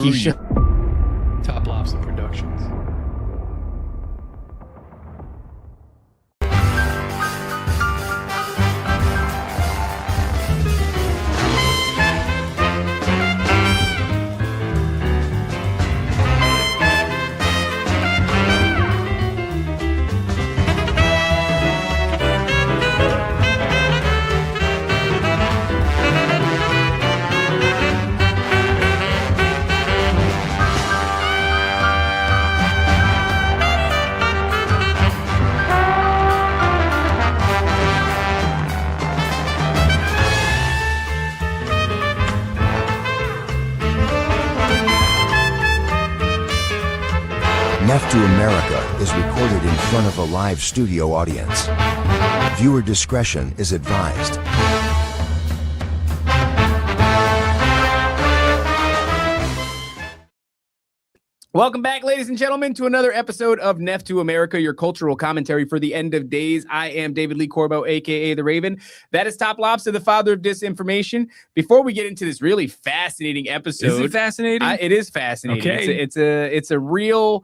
TopLobsta Productions. Neph to America is recorded in front of a live studio audience. Viewer discretion is advised. Welcome back, ladies and gentlemen, to another episode of Neph to America, your cultural commentary for the end of days. I am David Lee Corbo, a.k.a. The Raven. That is TopLobsta, the father of disinformation. Before we get into this really fascinating episode... Is it fascinating? It is fascinating. Okay. It's a real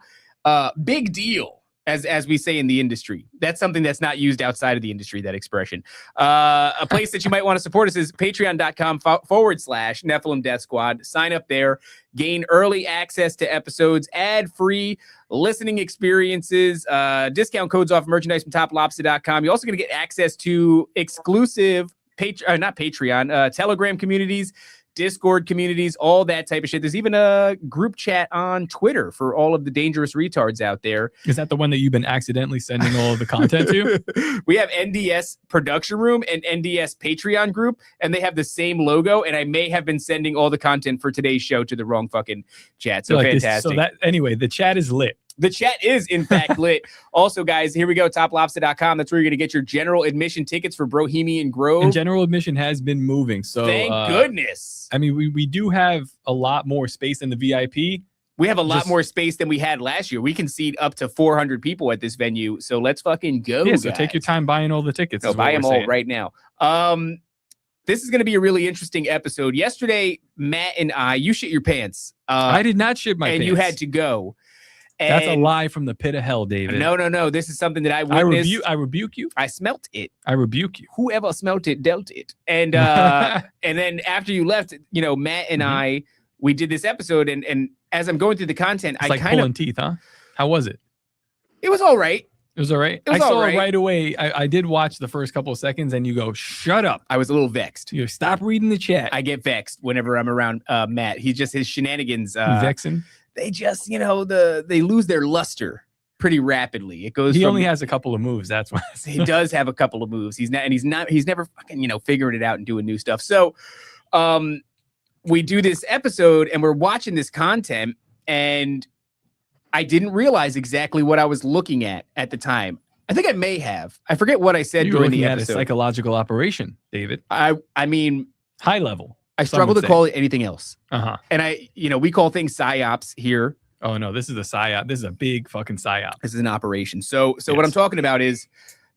big deal, as we say in the industry. That's something that's not used outside of the industry, that expression. A place that you might want to support us is patreon.com/Nephilim Death Squad. Sign up there. Gain early access to episodes, ad-free listening experiences, discount codes off merchandise from TopLobsta.com. You're also going to get access to exclusive Telegram communities, Discord communities, all that type of shit. There's even a group chat on Twitter for all of the dangerous retards out there. Is that the one that you've been accidentally sending all of the content to? We have NDS Production Room and NDS Patreon group, and they have the same logo, and I may have been sending all the content for today's show to the wrong fucking chat. So fantastic. Anyway, the chat is lit. The chat is, in fact, lit. Also, guys, here we go, TopLobsta.com. That's where you're going to get your general admission tickets for Bohemian Grove. And general admission has been moving. So thank goodness. I mean, we do have a lot more space in the VIP. We have a lot more space than we had last year. We can seat up to 400 people at this venue. So let's fucking go, Yeah, so guys. take your time buying all the tickets. So buy them all right now. This is going to be a really interesting episode. Yesterday, Matt and you shit your pants. I did not shit my pants. And you had to go. That's a lie from the pit of hell, David. No. This is something that I witnessed. I rebuke you. I smelt it. I rebuke you. Whoever smelt it, dealt it. And and then after you left, Matt and I, we did this episode. And as I'm going through the content, It's like pulling teeth, huh? How was it? It was all right. It was all right. I saw it right away. I did watch the first couple of seconds, and you go, "Shut up." I was a little vexed. You stop reading the chat. I get vexed whenever I'm around Matt. He's just his shenanigans. Vexing. They just, they lose their luster pretty rapidly. It goes. He only has a couple of moves. That's why he does have a couple of moves. He's never fucking figuring it out and doing new stuff. So, we do this episode and we're watching this content, and I didn't realize exactly what I was looking at the time. I think I may have. I forget what I said during the episode. At a psychological operation, David. I mean, high level. I struggle to call it anything else. Uh-huh. And we call things psyops here. Oh no, this is a psyop. This is a big fucking psyop. This is an operation. So what I'm talking about is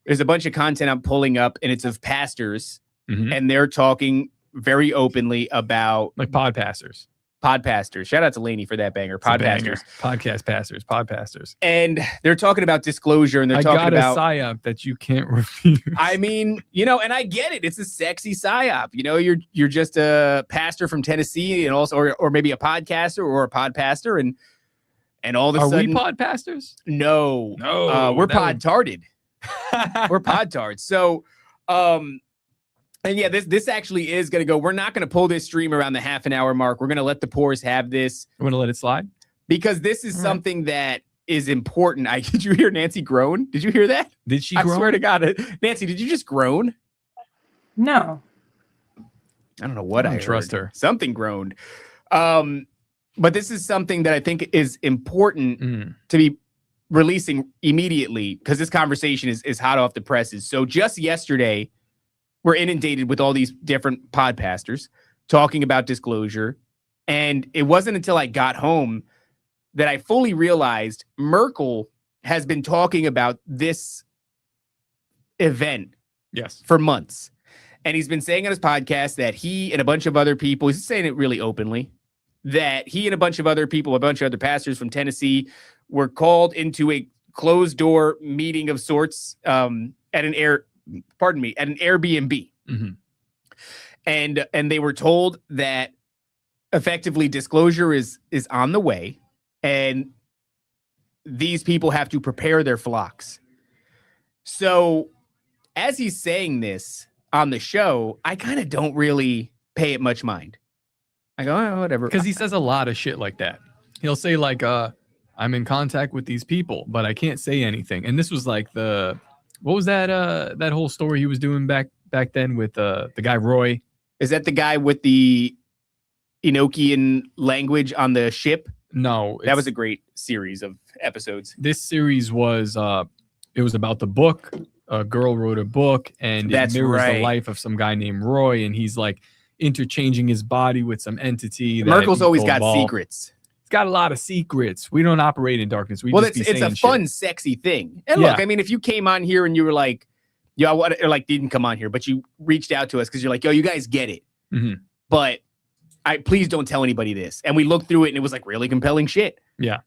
there's a bunch of content I'm pulling up, and it's of pastors, and they're talking very openly about like pod pastors. Shout out to Laney for that banger. Podcast pastors. And they're talking about disclosure, and they're talking about a psyop that you can't refuse. I mean, and I get it. It's a sexy psyop. You're just a pastor from Tennessee, and also or maybe a podcaster or a pod pastor, and all of a sudden, are we pod pastors? No, we're pod-tarded. We're pod-tards. So, and yeah, this actually is going to go. We're not going to pull this stream around the half an hour mark. We're going to let the pores have this. I'm going to let it slide because this is something that is important. Did you hear Nancy groan? Did you hear that? Did she groan? I swear to God. Nancy, did you just groan? No. I don't know what I heard. Trust her. Something groaned. But this is something that I think is important to be releasing immediately because this conversation is hot off the presses. So just yesterday, we're inundated with all these different pod pastors talking about disclosure. And it wasn't until I got home that I fully realized Merkel has been talking about this event for months. And he's been saying on his podcast that he and a bunch of other people, he's saying it really openly, that he and a bunch of other people, a bunch of other pastors from Tennessee, were called into a closed door meeting of sorts at an Airbnb. Mm-hmm. And they were told that effectively disclosure is on the way, and these people have to prepare their flocks. So as he's saying this on the show, I kind of don't really pay it much mind. I go, oh, whatever. Because he says a lot of shit like that. He'll say like, I'm in contact with these people, but I can't say anything. And this was like what was that whole story he was doing back then with the guy Roy? Is that the guy with the Enochian language on the ship? No. That was a great series of episodes. This series was, it was about the book. A girl wrote a book, and it mirrors the life of some guy named Roy, and he's like interchanging his body with some entity. Merkel's always got secrets. He's got a lot of secrets. We don't operate in darkness. It's a fun, sexy thing. And look, I mean, if you came on here and you were like, yeah, or like didn't come on here, but you reached out to us because you're like, yo, you guys get it. Mm-hmm. But please don't tell anybody this. And we looked through it and it was like really compelling shit. Yeah.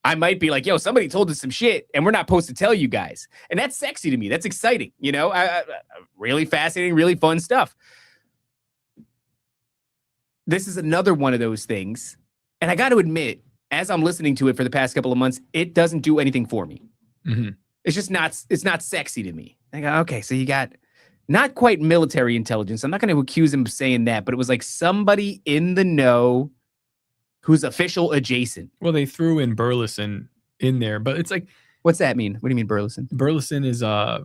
I might be like, yo, somebody told us some shit and we're not supposed to tell you guys. And that's sexy to me. That's exciting. You know, really fascinating, really fun stuff. This is another one of those things. And I got to admit, as I'm listening to it for the past couple of months, it doesn't do anything for me. Mm-hmm. It's just not sexy to me. I go, okay, so you got not quite military intelligence. I'm not going to accuse him of saying that, but it was like somebody in the know who's official adjacent. Well, they threw in Burleson in there, but it's like, what's that mean? What do you mean Burleson? Burleson is I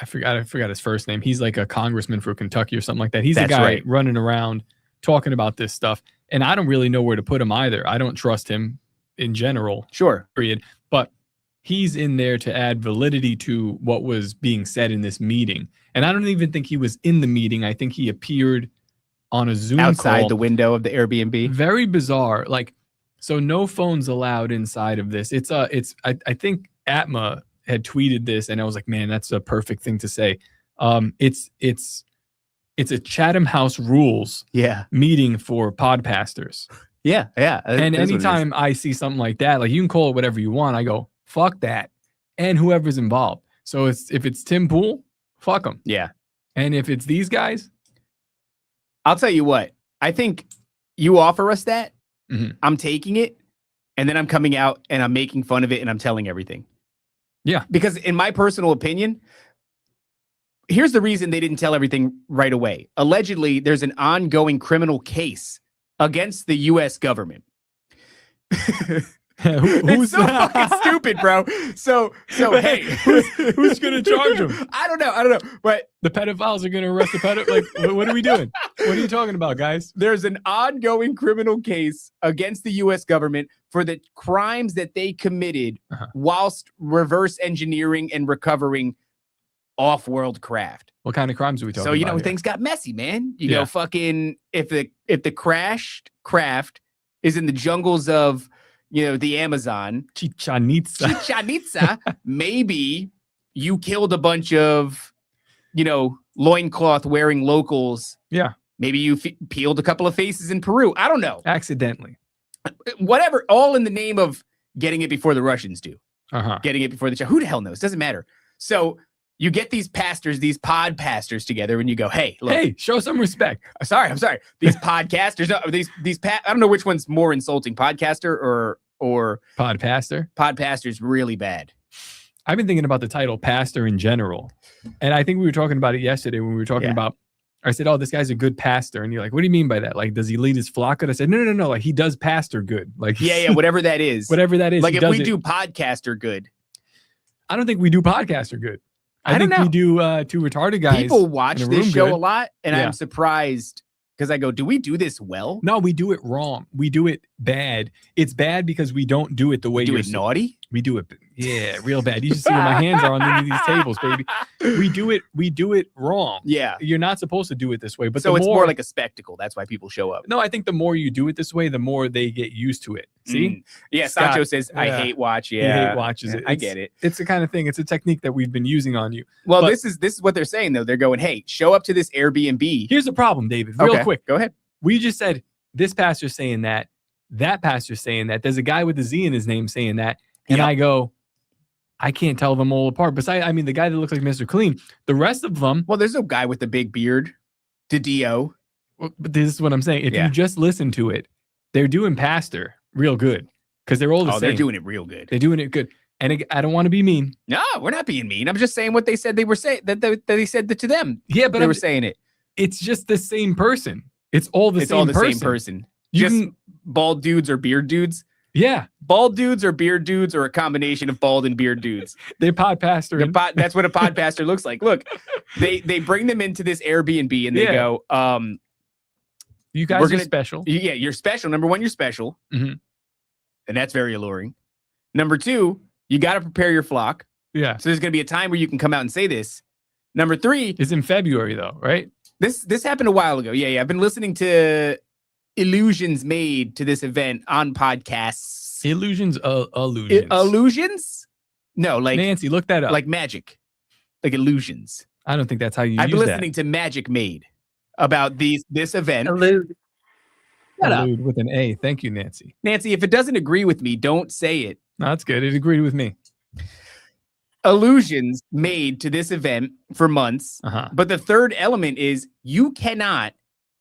forgot his first name. He's like a congressman for Kentucky or something like that. He's the guy running around talking about this stuff, and I don't really know where to put him either. I don't trust him in general. Sure. Period. But he's in there to add validity to what was being said in this meeting. And I don't even think he was in the meeting. I think he appeared on a Zoom outside call. The window of the Airbnb. Very bizarre. Like, so no phones allowed inside of this. I think Atma had tweeted this, and I was like, man, that's a perfect thing to say. It's a Chatham House rules meeting for podpasters. Yeah. And anytime I see something like that, like you can call it whatever you want, I go, fuck that. And whoever's involved. So if it's Tim Pool, fuck him. Yeah. And if it's these guys, I'll tell you what, I think you offer us that, mm-hmm. I'm taking it, and then I'm coming out and I'm making fun of it and I'm telling everything. Yeah. Because in my personal opinion, here's the reason they didn't tell everything right away. Allegedly, there's an ongoing criminal case against the U.S. government. It's so fucking stupid, bro. So hey, who's gonna charge him? I don't know. But the pedophiles are gonna arrest the pedophile. Like, what are we doing? What are you talking about, guys? There's an ongoing criminal case against the U.S. government for the crimes that they committed whilst reverse engineering and recovering off-world craft. What kind of crimes are we talking about? So, you know, here? things got messy, man. You go fucking, if the crashed craft is in the jungles of, you know, the Amazon, Chichen Itza, maybe you killed a bunch of, you know, loincloth wearing locals. Yeah. Maybe you peeled a couple of faces in Peru. I don't know. Accidentally. Whatever. All in the name of getting it before the Russians do. Getting it before the who the hell knows? Doesn't matter. So you get these pastors, these pod pastors together, and you go, "Hey, look, hey, show some respect." I'm sorry. These podcasters, I don't know which one's more insulting, podcaster or podpastor. Podpastor's really bad. I've been thinking about the title pastor in general, and I think we were talking about it yesterday when we were talking about. I said, "Oh, this guy's a good pastor," and you're like, "What do you mean by that? Like, does he lead his flock good?" I said, "No. Like, he does pastor good. Like, whatever that is, whatever that is. Like, if we do podcaster good, I don't think we do podcaster good. I think we do two retarded guys. People watch this show a lot, and Yeah. I'm surprised because I go, do we do this well? No, we do it wrong. We do it bad. It's bad because we don't do it the way Do you're it naughty? We do it, real bad. You should see where my hands are underneath these tables, baby. We do it wrong. Yeah. You're not supposed to do it this way. But So it's more like a spectacle. That's why people show up. No, I think the more you do it this way, the more they get used to it. See? Yeah, Scott, Sancho says, I hate watch. Yeah. He hate watches it. I get it. It's the kind of thing. It's a technique that we've been using on you. Well, But- this is what they're saying, though. They're going, hey, show up to this Airbnb. Here's the problem, David. Real Okay, quick. Go ahead. We just said this pastor's saying that. that pastor's saying that. There's a guy with a Z in his name saying that. And Yep. I go, I can't tell them all apart. Besides, I mean, the guy that looks like Mr. Clean, the rest of them. Well, there's no guy with the big beard, DiDio. But this is what I'm saying. If you just listen to it, they're doing pastor real good because they're all the same. They're doing it real good. They're doing it good. And I don't want to be mean. No, we're not being mean. I'm just saying what they said they were saying, that they said that to them. Yeah, but they were saying it. It's just the same person. It's all the same person. Just bald dudes or beard dudes. Yeah. Bald dudes or beard dudes or a combination of bald and beard dudes. They pod pastor. That's what a pod pastor looks like. Look, they bring them into this Airbnb and they go, you guys are special. Yeah, you're special. Number one, you're special. Mm-hmm. And that's very alluring. Number two, you got to prepare your flock. Yeah. So there's going to be a time where you can come out and say this. Number three. It's in February though, right? This happened a while ago. Yeah. I've been listening to allusions made to this event on podcasts. Illusions. Illusions? No, like Nancy, look that up. Like magic. Like illusions. I don't think that's how you I've use been that. listening to Magic Made about this event. Allude. Allude with an A. Thank you, Nancy. Nancy, if it doesn't agree with me, don't say it. No, that's good. It agreed with me. Allusions made to this event for months. Uh-huh. But the third element is you cannot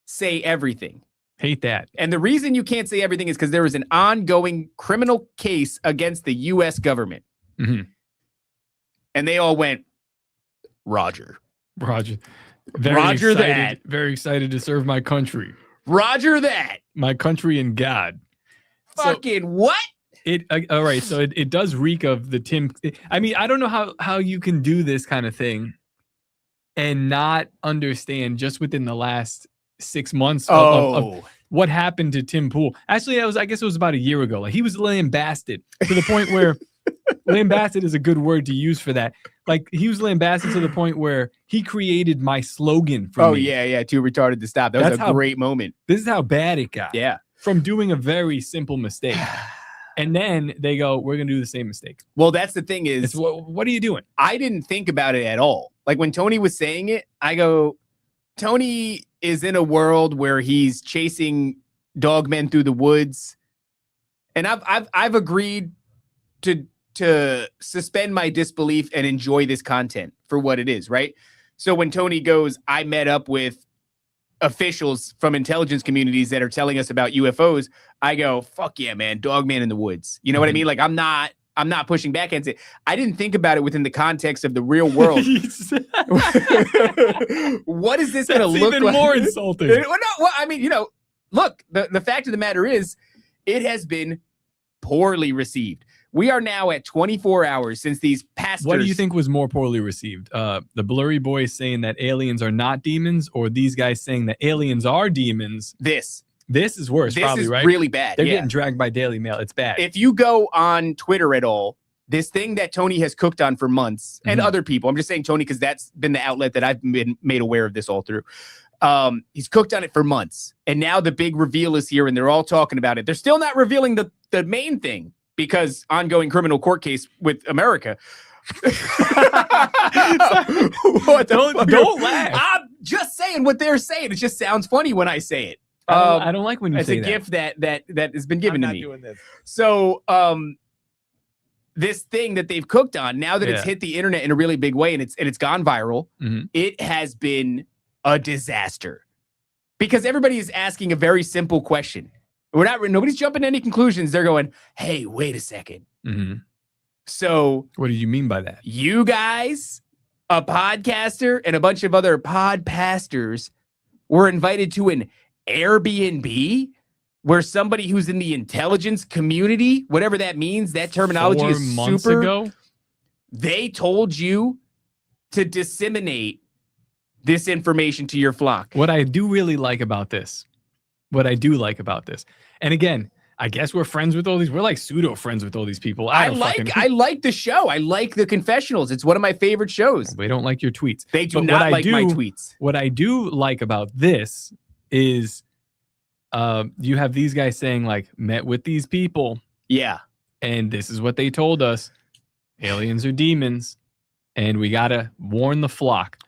say everything. Hate that. And the reason you can't say everything is because there is an ongoing criminal case against the U.S. government. Mm-hmm. And they all went, Roger. Very Roger excited, that. Very excited to serve my country. Roger that. My country and God. Fucking what? All right. So it does reek of the Tim. I mean, I don't know how you can do this kind of thing and not understand just within the last 6 months of what happened to Tim Pool. Actually, I guess it was about a year ago. Like he was lambasted to the point where lambasted is a good word to use for that. Like he was lambasted to the point where he created my slogan for me. Yeah. Too retarded to stop. That was a great moment. This is how bad it got. Yeah. From doing a very simple mistake. And then they go, we're going to do the same mistake. Well, that's the thing is, what are you doing? I didn't think about it at all. Like when Tony was saying it, I go, Tony is in a world where he's chasing dogmen through the woods. And I've agreed to suspend my disbelief and enjoy this content for what it is, right? So when Tony goes, I met up with officials from intelligence communities that are telling us about UFOs, I go, fuck yeah, man, dogman in the woods. You know what I mean? Like I'm not pushing back against it. I didn't think about it within the context of the real world. What is this going to look even like? More insulting. Well, I mean, look, the fact of the matter is it has been poorly received. We are now at 24 hours since these pastors. What do you think was more poorly received? The blurry boys saying that aliens are not demons, or these guys saying that aliens are demons? This is worse, probably, is right? Really bad. They're getting dragged by Daily Mail. It's bad. If you go on Twitter at all, this thing that Tony has cooked on for months, and other people, I'm just saying Tony because that's been the outlet that I've been made aware of this all through. He's cooked on it for months, and now the big reveal is here, and they're all talking about it. They're still not revealing the main thing because ongoing criminal court case with America. Don't laugh. I'm just saying what they're saying. It just sounds funny when I say it. I don't like when you say that. It's a gift that has been given to me. Doing this. So this thing that they've cooked on, now that it's hit the internet in a really big way and it's gone viral, it has been a disaster. Because everybody is asking a very simple question. Nobody's jumping to any conclusions. They're going, hey, wait a second. So what do you mean by that? You guys, a podcaster and a bunch of other pod pastors were invited to an Airbnb where somebody who's in the intelligence community, whatever that means, that terminology 4 is months super. Ago? They told you to disseminate this information to your flock. What I do really like about this, and again, I guess we're friends with all these. We're like pseudo friends with all these people. I like the show. I like the confessionals. It's one of my favorite shows. We don't like your tweets. They do not like my tweets. What I do like about this is you have these guys saying like, met with these people. Yeah. And this is what they told us. Aliens are demons. And we got to warn the flock.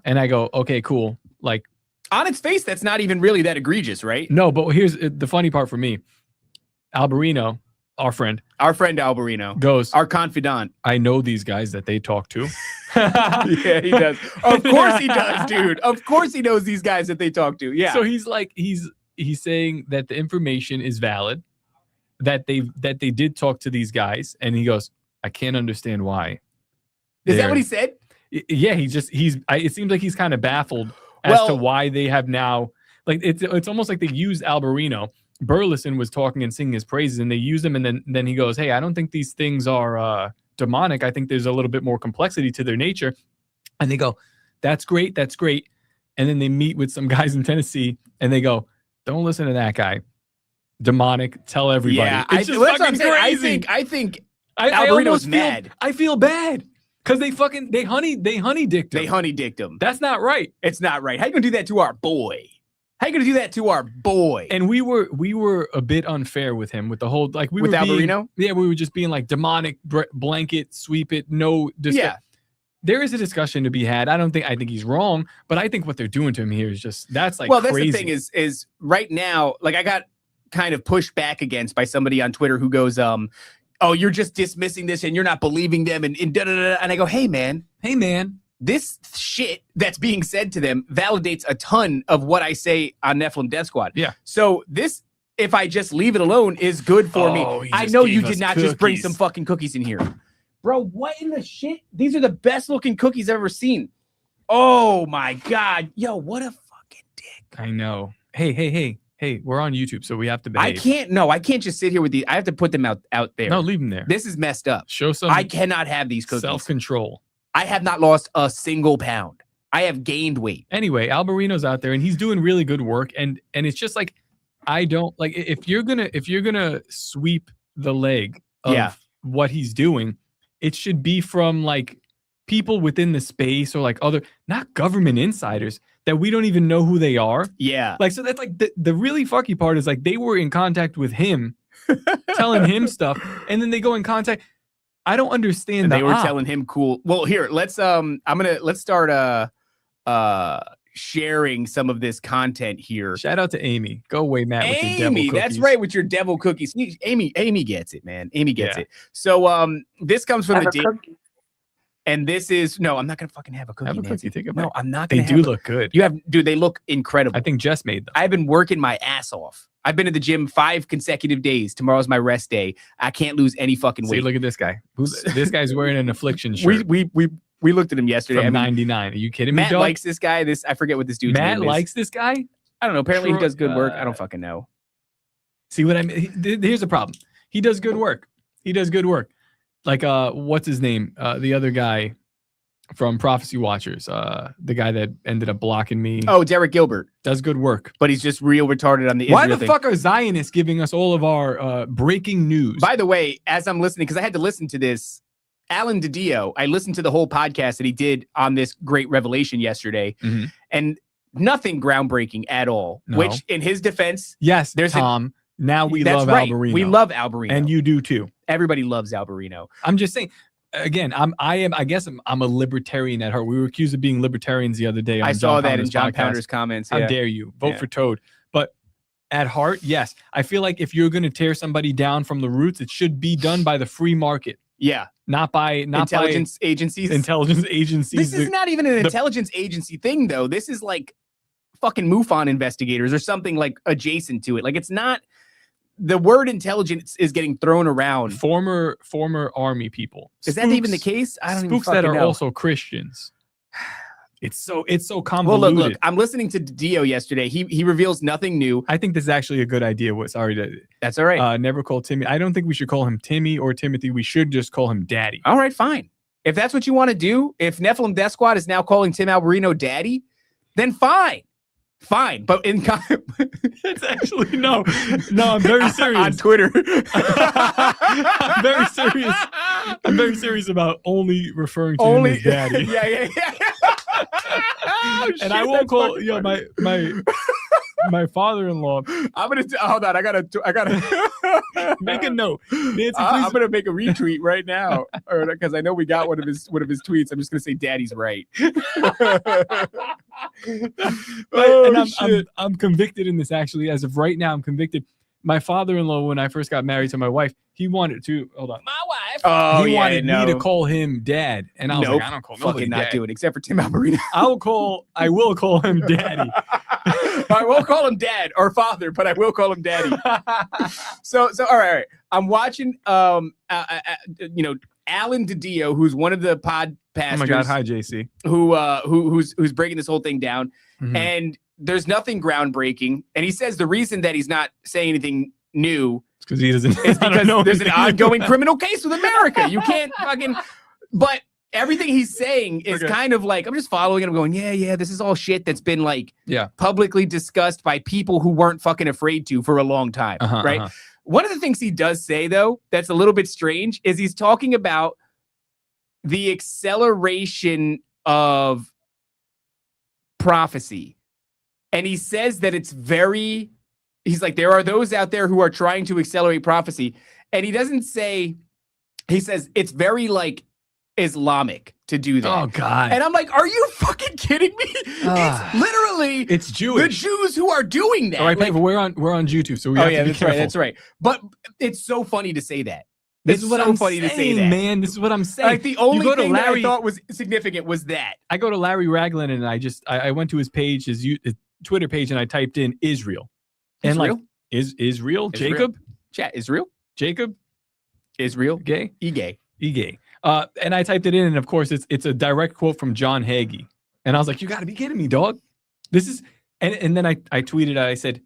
And I go, okay, cool. Like, on its face, that's not even really that egregious, right? No, but here's the funny part for me. Alberino, our friend Alberino, goes, our confidant. I know these guys that they talk to. Yeah, he does. Of course he does, dude. Of course he knows these guys that they talk to. Yeah. So he's like, he's saying that the information is valid, that they did talk to these guys, and he goes, I can't understand why. Is that what he said? Yeah, it seems like he's kind of baffled as to why they have now, like, it's almost like they used Alberino. Burleson was talking and singing his praises, and they used him, and then he goes, hey, I don't think these things are demonic. I think there's a little bit more complexity to their nature. And they go, that's great. And then they meet with some guys in Tennessee, and they go, don't listen to that guy. Demonic, tell everybody. Yeah, it's just fucking crazy. I think Alberino's mad. I feel bad because they honey dicked him. They honey dicked him. That's not right. It's not right. How you gonna do that to our boy? And we were a bit unfair with him with the whole, like, we with were Alberino. We were just being like demonic blanket, sweep it, no. There is a discussion to be had. I think he's wrong, but I think what they're doing to him here is just, that's like, crazy. That's the thing is right now, like, I got kind of pushed back against by somebody on Twitter who goes, oh, you're just dismissing this and you're not believing them and da da da. And I go, hey man, this shit that's being said to them validates a ton of what I say on Nephilim Death Squad. Yeah. So this, if I just leave it alone, is good for me. I know you did not just bring some fucking cookies in here. Bro, what in the shit? These are the best looking cookies I've ever seen. Oh my God. Yo, what a fucking dick. I know. Hey, we're on YouTube, so we have to behave. I can't just sit here with these. I have to put them out there. No, leave them there. This is messed up. Show some. I cannot have these cookies. Self-control. I have not lost a single pound. I have gained weight. Anyway, Alberino's out there and he's doing really good work. And it's just like, I don't like, if you're gonna sweep the leg of what he's doing, it should be from like people within the space or like not government insiders that we don't even know who they are. Yeah. Like, so that's like the really fucky part is like they were in contact with him, telling him stuff, and then they go in contact. I don't understand. And they were telling him cool. Well, here, let's start sharing some of this content here. Shout out to Amy. Go away, Matt. With your devil cookies. That's right, with your devil cookies. Amy gets it, man. Amy gets it. So this comes from the and this is I'm not gonna fucking have a cookie. Have a cookie. Take a bite. No, I'm not gonna. They do look good. Dude, they look incredible. I think Jess made them. I've been working my ass off. I've been at the gym 5 consecutive days. Tomorrow's my rest day. I can't lose any fucking weight. See, look at this guy. This guy's wearing an affliction shirt. We looked at him yesterday. From 99. Are you kidding me, Matt dog? likes this guy. I forget what this dude's name is. Matt likes this guy? I don't know. Apparently he does good work. I don't fucking know. See what I mean? Here's the problem. He does good work. Like, what's his name? The other guy from Prophecy Watchers, the guy that ended up blocking me. Oh, Derek Gilbert. Does good work. But he's just real retarded on the Israel Why the thing. fuck are Zionists giving us all of our breaking news? By the way, as I'm listening, because I had to listen to this, Alan DiDio, I listened to the whole podcast that he did on this great revelation yesterday, and nothing groundbreaking at all, which in his defense... Yes, there's Tom. Now we love Alberino. We love Alberino. And you do too. Everybody loves Alberino. I'm just saying... Again, I guess I'm a libertarian at heart. We were accused of being libertarians the other day. I saw that in John Pounder's comments. How dare you vote for Toad? But at heart, yes, I feel like if you're going to tear somebody down from the roots, it should be done by the free market. Yeah, not by intelligence agencies. Intelligence agencies. This is not even an intelligence agency thing, though. This is like fucking MUFON investigators or something like adjacent to it. Like, it's not. The word intelligence is getting thrown around. Former army people. Is that even the case? I don't even fucking know. Spooks that are also Christians. It's so convoluted. Well, look. I'm listening to Dio yesterday. He reveals nothing new. I think this is actually a good idea. That's all right. Never call Timmy. I don't think we should call him Timmy or Timothy. We should just call him Daddy. All right, fine. If that's what you want to do, if Nephilim Death Squad is now calling Tim Alberino Daddy, then fine. Fine, but it's actually no, I'm very serious. On Twitter. I'm very serious. I'm very serious about only referring to him as Daddy. Yeah. Oh, shit, and I won't call my father-in-law. I'm gonna hold on. I gotta make a note. Nancy, I'm gonna make a retweet right now, because I know we got one of his tweets. I'm just gonna say Daddy's right. I'm convicted in this. Actually, as of right now, I'm convicted. my father-in-law, when I first got married to my wife, he wanted to hold on. My wife. Oh, he yeah, wanted no. me to call him dad, and I was Nope. like, I don't call fucking nobody not dad. do it, except for Tim Alberino. I will call him daddy. I won't call him dad or father, but I will call him daddy. So all right. I'm watching Alan DiDio, who's one of the pod pastors. Oh my God, hi JC. Who's breaking this whole thing down. Mhm. And there's nothing groundbreaking. And he says the reason that he's not saying anything new Because he doesn't. is I don't because know there's an anything. ongoing criminal case with America. You can't fucking. But everything he's saying is Okay. kind of like, I'm just following it. I'm going, yeah, this is all shit that's been like Yeah. publicly discussed by people who weren't fucking afraid to for a long time, right? Uh-huh. One of the things he does say, though, that's a little bit strange is he's talking about the acceleration of prophecy. And he says that it's he's like, there are those out there who are trying to accelerate prophecy. And he doesn't say, he says it's very like Islamic to do that. Oh God. And I'm like, are you fucking kidding me? It's literally It's the Jewish. Jews who are doing that. All right, Like, but we're on YouTube, so we have to be that's careful. right. That's right. But it's so funny to say that. This It's is what so I'm funny saying, to say that. man. This is what I'm saying. Like the only you go to thing that I Larry, thought was significant was that. I go to Larry Ragland and I went to his page, his Twitter page, and I typed in Israel. And Israel? like, is Israel Jacob? Chat, Israel? Jacob? Israel? Gay? E-gay. E-gay. And I typed it in, and of course, it's a direct quote from John Hagee. And I was like, you got to be kidding me, dog. This is, and then I tweeted, I said,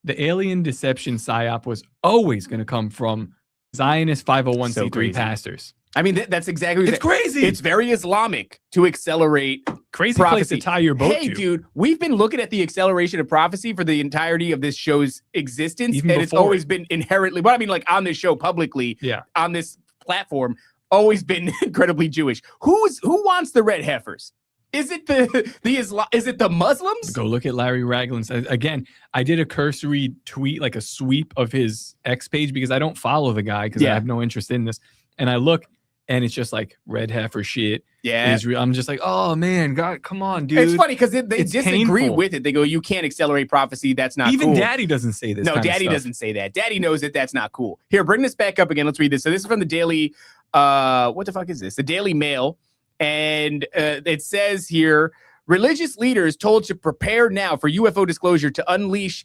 the alien deception psyop was always going to come from Zionist 501c3 pastors. I mean, that's exactly what It's crazy. It's very Islamic to accelerate Crazy prophecy. place to tie your boat Hey, to. dude, we've been looking at the acceleration of prophecy for the entirety of this show's existence, Even and it's before always been inherently, but I mean, like on this show publicly, Yeah. on this platform, always been incredibly Jewish. Who wants the red heifers? Is it is it the Muslims? Go look at Larry Ragland's. Again, I did a cursory tweet, like a sweep of his X page, because I don't follow the guy because I have no interest in this. And I look, and it's just like red heifer shit. Yeah. Israel. I'm just like, oh man, God, come on, dude. It's funny because they It's disagree painful. with it. They go, you can't accelerate prophecy. That's not Even cool. Daddy doesn't say this. No, kind of Daddy stuff. doesn't say that. Daddy knows that that's not cool. Here, bring this back up again. Let's read this. So this is from the Daily, what the fuck is this? The Daily Mail. And it says here, religious leaders told to prepare now for UFO disclosure to unleash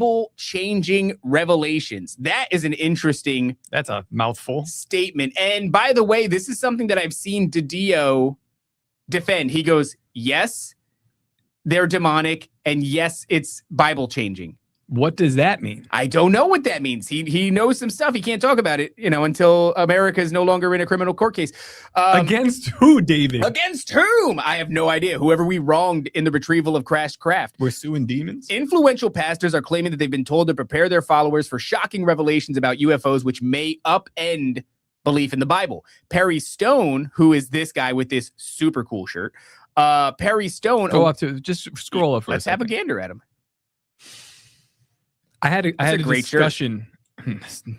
Bible-changing revelations. That is an interesting That's a mouthful. statement. And by the way, this is something that I've seen DiDio defend. He goes, yes, they're demonic, and yes, it's Bible-changing. What does that mean? I don't know what that means. He knows some stuff. He can't talk about it, until America is no longer in a criminal court case. Against who, David? Against whom? I have no idea. Whoever we wronged in the retrieval of crashed craft. We're suing demons? Influential pastors are claiming that they've been told to prepare their followers for shocking revelations about UFOs, which may upend belief in the Bible. Perry Stone, who is this guy with this super cool shirt, Perry Stone. Go up to, just scroll up for Let's a have a second. gander at him. I had a great shirt. discussion,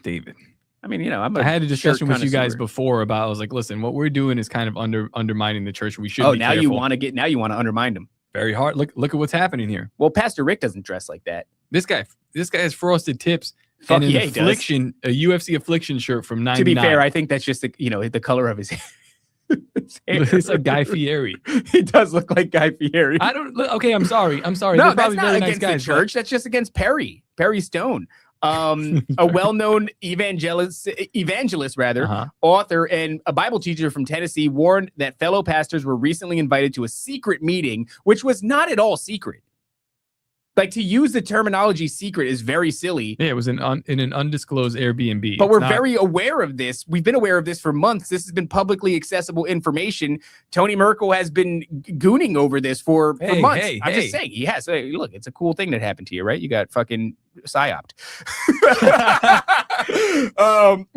David. I mean, I had a discussion with you guys before about, I was like, listen, what we're doing is kind of undermining the church. We should be now careful. you want to undermine them. Very hard. Look at what's happening here. Well, Pastor Rick doesn't dress like that. This guy has frosted tips Fuck and an yeah, he does. affliction, a UFC affliction shirt from 99. To be fair, I think that's just the color of his hair. It's like Guy Fieri. He does look like Guy Fieri. I don't. Okay, I'm sorry. No, They're that's probably not very nice against guys. the church. That's just against Perry Stone, a well-known evangelist, Uh-huh. author, and a Bible teacher from Tennessee, warned that fellow pastors were recently invited to a secret meeting, which was not at all secret. Like, to use the terminology secret is very silly. Yeah, it was in an undisclosed Airbnb. But It's we're not- very aware of this. We've been aware of this for months. This has been publicly accessible information. Tony Merkel has been gooning over this for months. I'm just saying, he has. Hey, look, it's a cool thing that happened to you, right? You got fucking psyoped.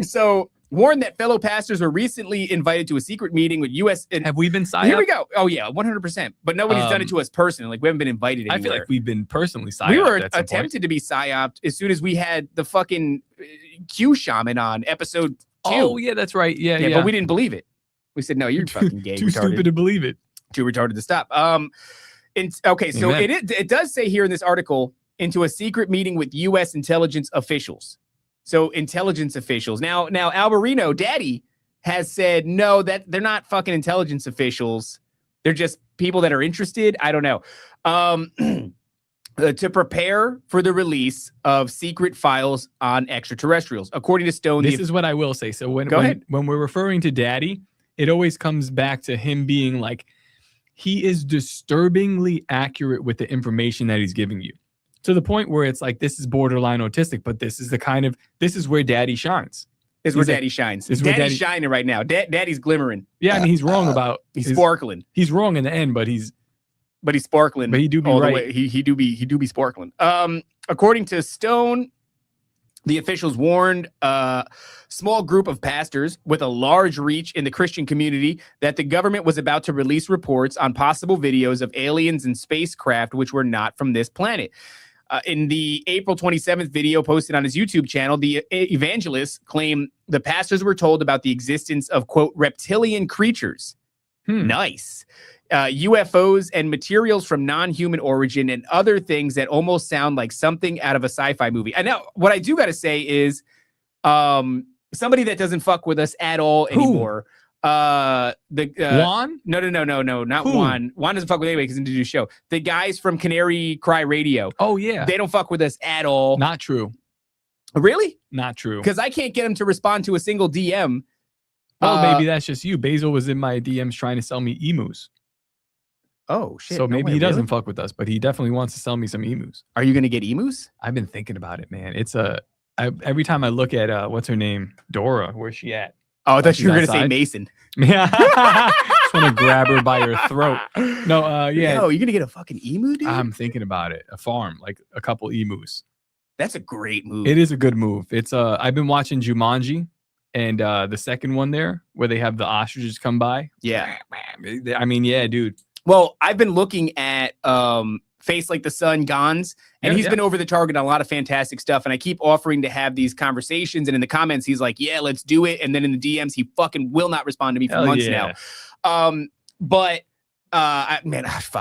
So warned that fellow pastors were recently invited to a secret meeting with U.S. and Have we been psyoped? here we go. Oh yeah, 100%. But nobody's done it to us personally. Like, we haven't been invited anywhere. I feel like we've been personally psyoped. We were at some point. attempted to be psyoped as soon as we had the fucking Q shaman on episode 2. Oh yeah, that's right. Yeah. But we didn't believe it. We said, no, you're fucking gay, Too retarded. stupid to believe it. Too retarded to stop. Okay, so Amen. it does say here in this article, into a secret meeting with U.S. intelligence officials. So intelligence officials. Now Alberino, Daddy, has said, no, that they're not fucking intelligence officials. They're just people that are interested. I don't know. To prepare for the release of secret files on extraterrestrials. According to Stone, this is what I will say. So when we're referring to Daddy, it always comes back to him being like, he is disturbingly accurate with the information that he's giving you, to the point where it's like, this is borderline autistic, but this is where Daddy shines. This is where Daddy shines. Daddy's shining right now. Daddy's glimmering. Yeah, I mean, he's wrong about... He's sparkling. He's wrong in the end, but he's sparkling. But he do be right. He do be sparkling. According to Stone, the officials warned a small group of pastors with a large reach in the Christian community that the government was about to release reports on possible videos of aliens and spacecraft which were not from this planet. In the April 27th video posted on his YouTube channel, the evangelists claim the pastors were told about the existence of, quote, reptilian creatures. Nice. UFOs and materials from non-human origin and other things that almost sound like something out of a sci-fi movie. And now what I do got to say is somebody that doesn't fuck with us at all anymore. Juan? No, not Who? Juan. Juan doesn't fuck with anybody because he didn't do the show. The guys from Canary Cry Radio. Oh, yeah. They don't fuck with us at all. Not true. Really? Not true. Because I can't get him to respond to a single DM. Oh, maybe that's just you. Basil was in my DMs trying to sell me emus. Oh, shit. So No maybe way, he doesn't really? fuck with us, but he definitely wants to sell me some emus. Are you going to get emus? I've been thinking about it, man. It's every time I look at what's her name, Dora, where's she at? Oh, I thought you were going to say outside? Mason. Yeah, just want to grab her by her throat. No, yeah. Yo, you're going to get a fucking emu, dude? I'm thinking about it. A farm, like a couple emus. That's a great move. It is a good move. It's I've been watching Jumanji, and the second one there where they have the ostriches come by. Yeah. I mean, yeah, dude. Well, I've been looking at Face Like the Sun, Gons, and he's been over the target on a lot of fantastic stuff. And I keep offering to have these conversations. And in the comments, he's like, yeah, let's do it. And then in the DMs, he fucking will not respond to me for months now. I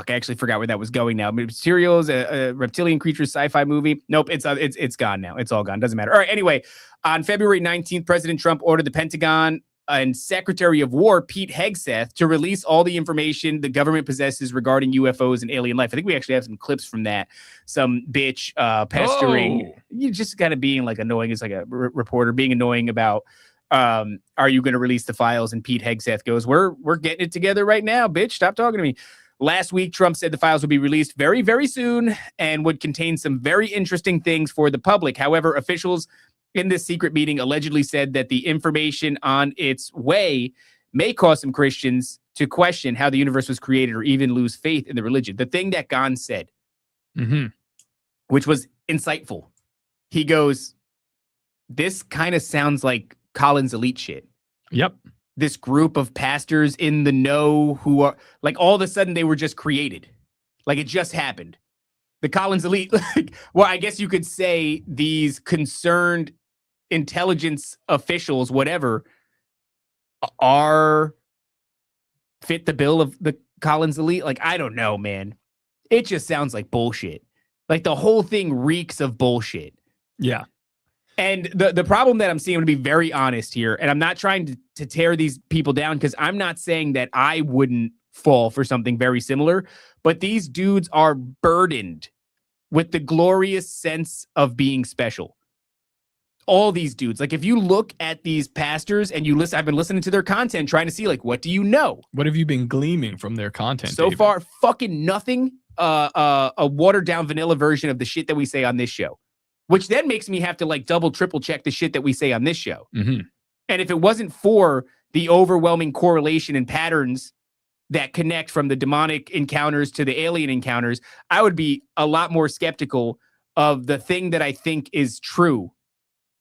actually forgot where that was going now. Materials, a reptilian creatures, sci-fi movie. Nope, it's gone now. It's all gone. Doesn't matter. All right, anyway, on February 19th, President Trump ordered the Pentagon and Secretary of War Pete Hegseth to release all the information the government possesses regarding UFOs and alien life. I think we actually have some clips from that. Some bitch pestering. Oh. You just kind of being like annoying as like a reporter, being annoying about are you going to release the files? And Pete Hegseth goes, we're getting it together right now, bitch. Stop talking to me. Last week, Trump said the files would be released very, very soon and would contain some very interesting things for the public. However, officials in this secret meeting allegedly said that the information on its way may cause some Christians to question how the universe was created or even lose faith in the religion. The thing that Gon said, which was insightful, he goes, this kind of sounds like Colin's elite shit. Yep. This group of pastors in the know who are like all of a sudden they were just created. Like it just happened. The Collins elite, well, I guess you could say these concerned intelligence officials, whatever, fit the bill of the Collins elite. Like, I don't know, man. It just sounds like bullshit. Like the whole thing reeks of bullshit. Yeah. And the problem that I'm seeing, I'm going to be very honest here, and I'm not trying to tear these people down because I'm not saying that I wouldn't fall for something very similar, but these dudes are burdened with the glorious sense of being special. All these dudes, like if you look at these pastors and you listen, I've been listening to their content, trying to see like, what do you know? What have you been gleaming from their content? So David? far, fucking nothing. A watered down vanilla version of the shit that we say on this show, which then makes me have to like double, triple check the shit that we say on this show. Mm-hmm. And if it wasn't for the overwhelming correlation and patterns that connect from the demonic encounters to the alien encounters, I would be a lot more skeptical of the thing that I think is true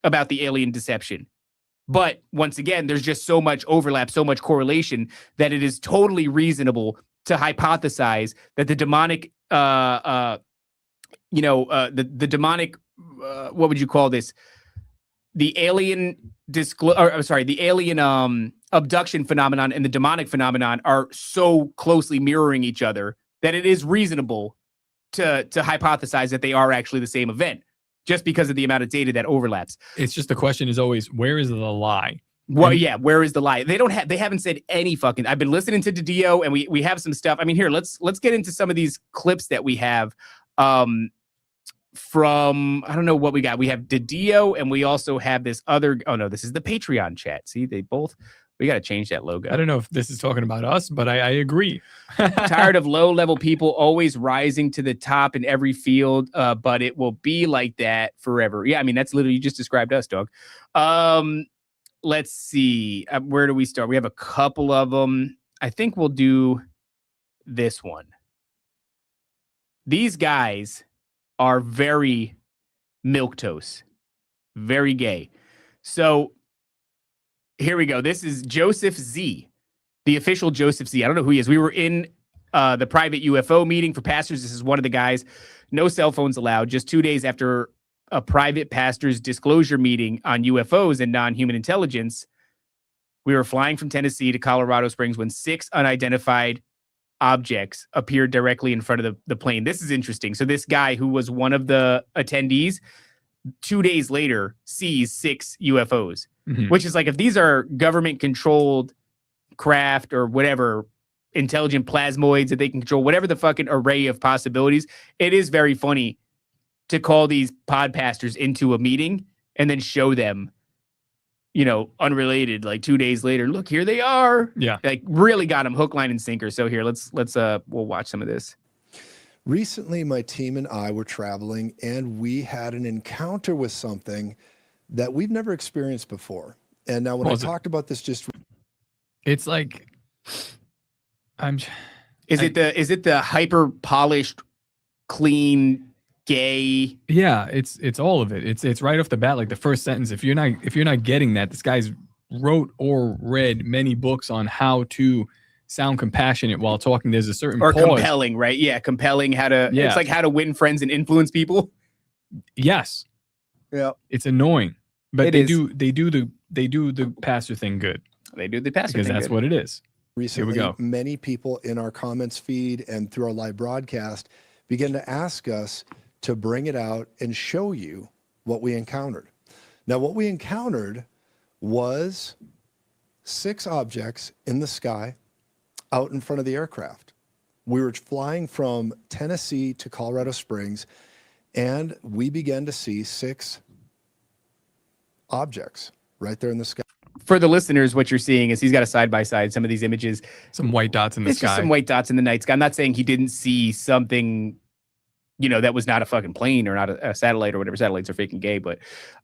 about the alien deception. But once again, there's just so much overlap, so much correlation that it is totally reasonable to hypothesize that the demonic, the demonic, what would you call this? The alien the alien abduction phenomenon and the demonic phenomenon are so closely mirroring each other that it is reasonable to hypothesize that they are actually the same event, just because of the amount of data that overlaps. It's just the question is always, where is the lie? Well, yeah, where is the lie? They haven't said any fucking. I've been listening to DiDio, and we have some stuff. I mean, here, let's get into some of these clips that we have from, I don't know what we got. We have DiDio, and we also have this other, oh no, this is the Patreon chat. See, we got to change that logo. I don't know if this is talking about us, but I agree. Tired of low-level people always rising to the top in every field, but it will be like that forever. Yeah, I mean, that's literally, you just described us, dog. Let's see. Where do we start? We have a couple of them. I think we'll do this one. These guys are very milquetoast, very gay. So here we go. This is Joseph Z, the official Joseph Z. I don't know who he is. We were in the private UFO meeting for pastors. This is one of the guys. No cell phones allowed. Just 2 days after a private pastor's disclosure meeting on UFOs and non-human intelligence, we were flying from Tennessee to Colorado Springs when 6 unidentified objects appeared directly in front of the plane. This is interesting. So this guy who was one of the attendees, 2 days later, sees 6 UFOs, which is like, if these are government-controlled craft or whatever, intelligent plasmoids that they can control, whatever the fucking array of possibilities, it is very funny to call these pod pastors into a meeting and then show them, unrelated, like 2 days later, look, here they are. Yeah. Like, really got them hook, line, and sinker. So here, we'll watch some of this. Recently, my team and I were traveling, and we had an encounter with something that we've never experienced before. And now when I talked about this, it's like, Is it the hyper polished, clean, gay? Yeah, it's all of it. It's right off the bat, like the first sentence. If you're not getting that, this guy's wrote or read many books on how to sound compassionate while talking. There's a certain or pause. Compelling, right? Yeah, compelling. It's like how to win friends and influence people. Yes. Yeah. It's annoying, but they is. do the pastor thing good. They do the pastor because thing that's good. what it is. Recently, Here we go. Many people in our comments feed and through our live broadcast began to ask us to bring it out and show you what we encountered. Now, what we encountered was 6 objects in the sky out in front of the aircraft. We were flying from Tennessee to Colorado Springs, and we began to see 6 objects right there in the sky. For the listeners, what you're seeing is he's got a side-by-side, some of these images. Some white dots in the It's sky. just some white dots in the night sky. I'm not saying he didn't see something, that was not a fucking plane or not a satellite or whatever. Satellites are fake and gay, but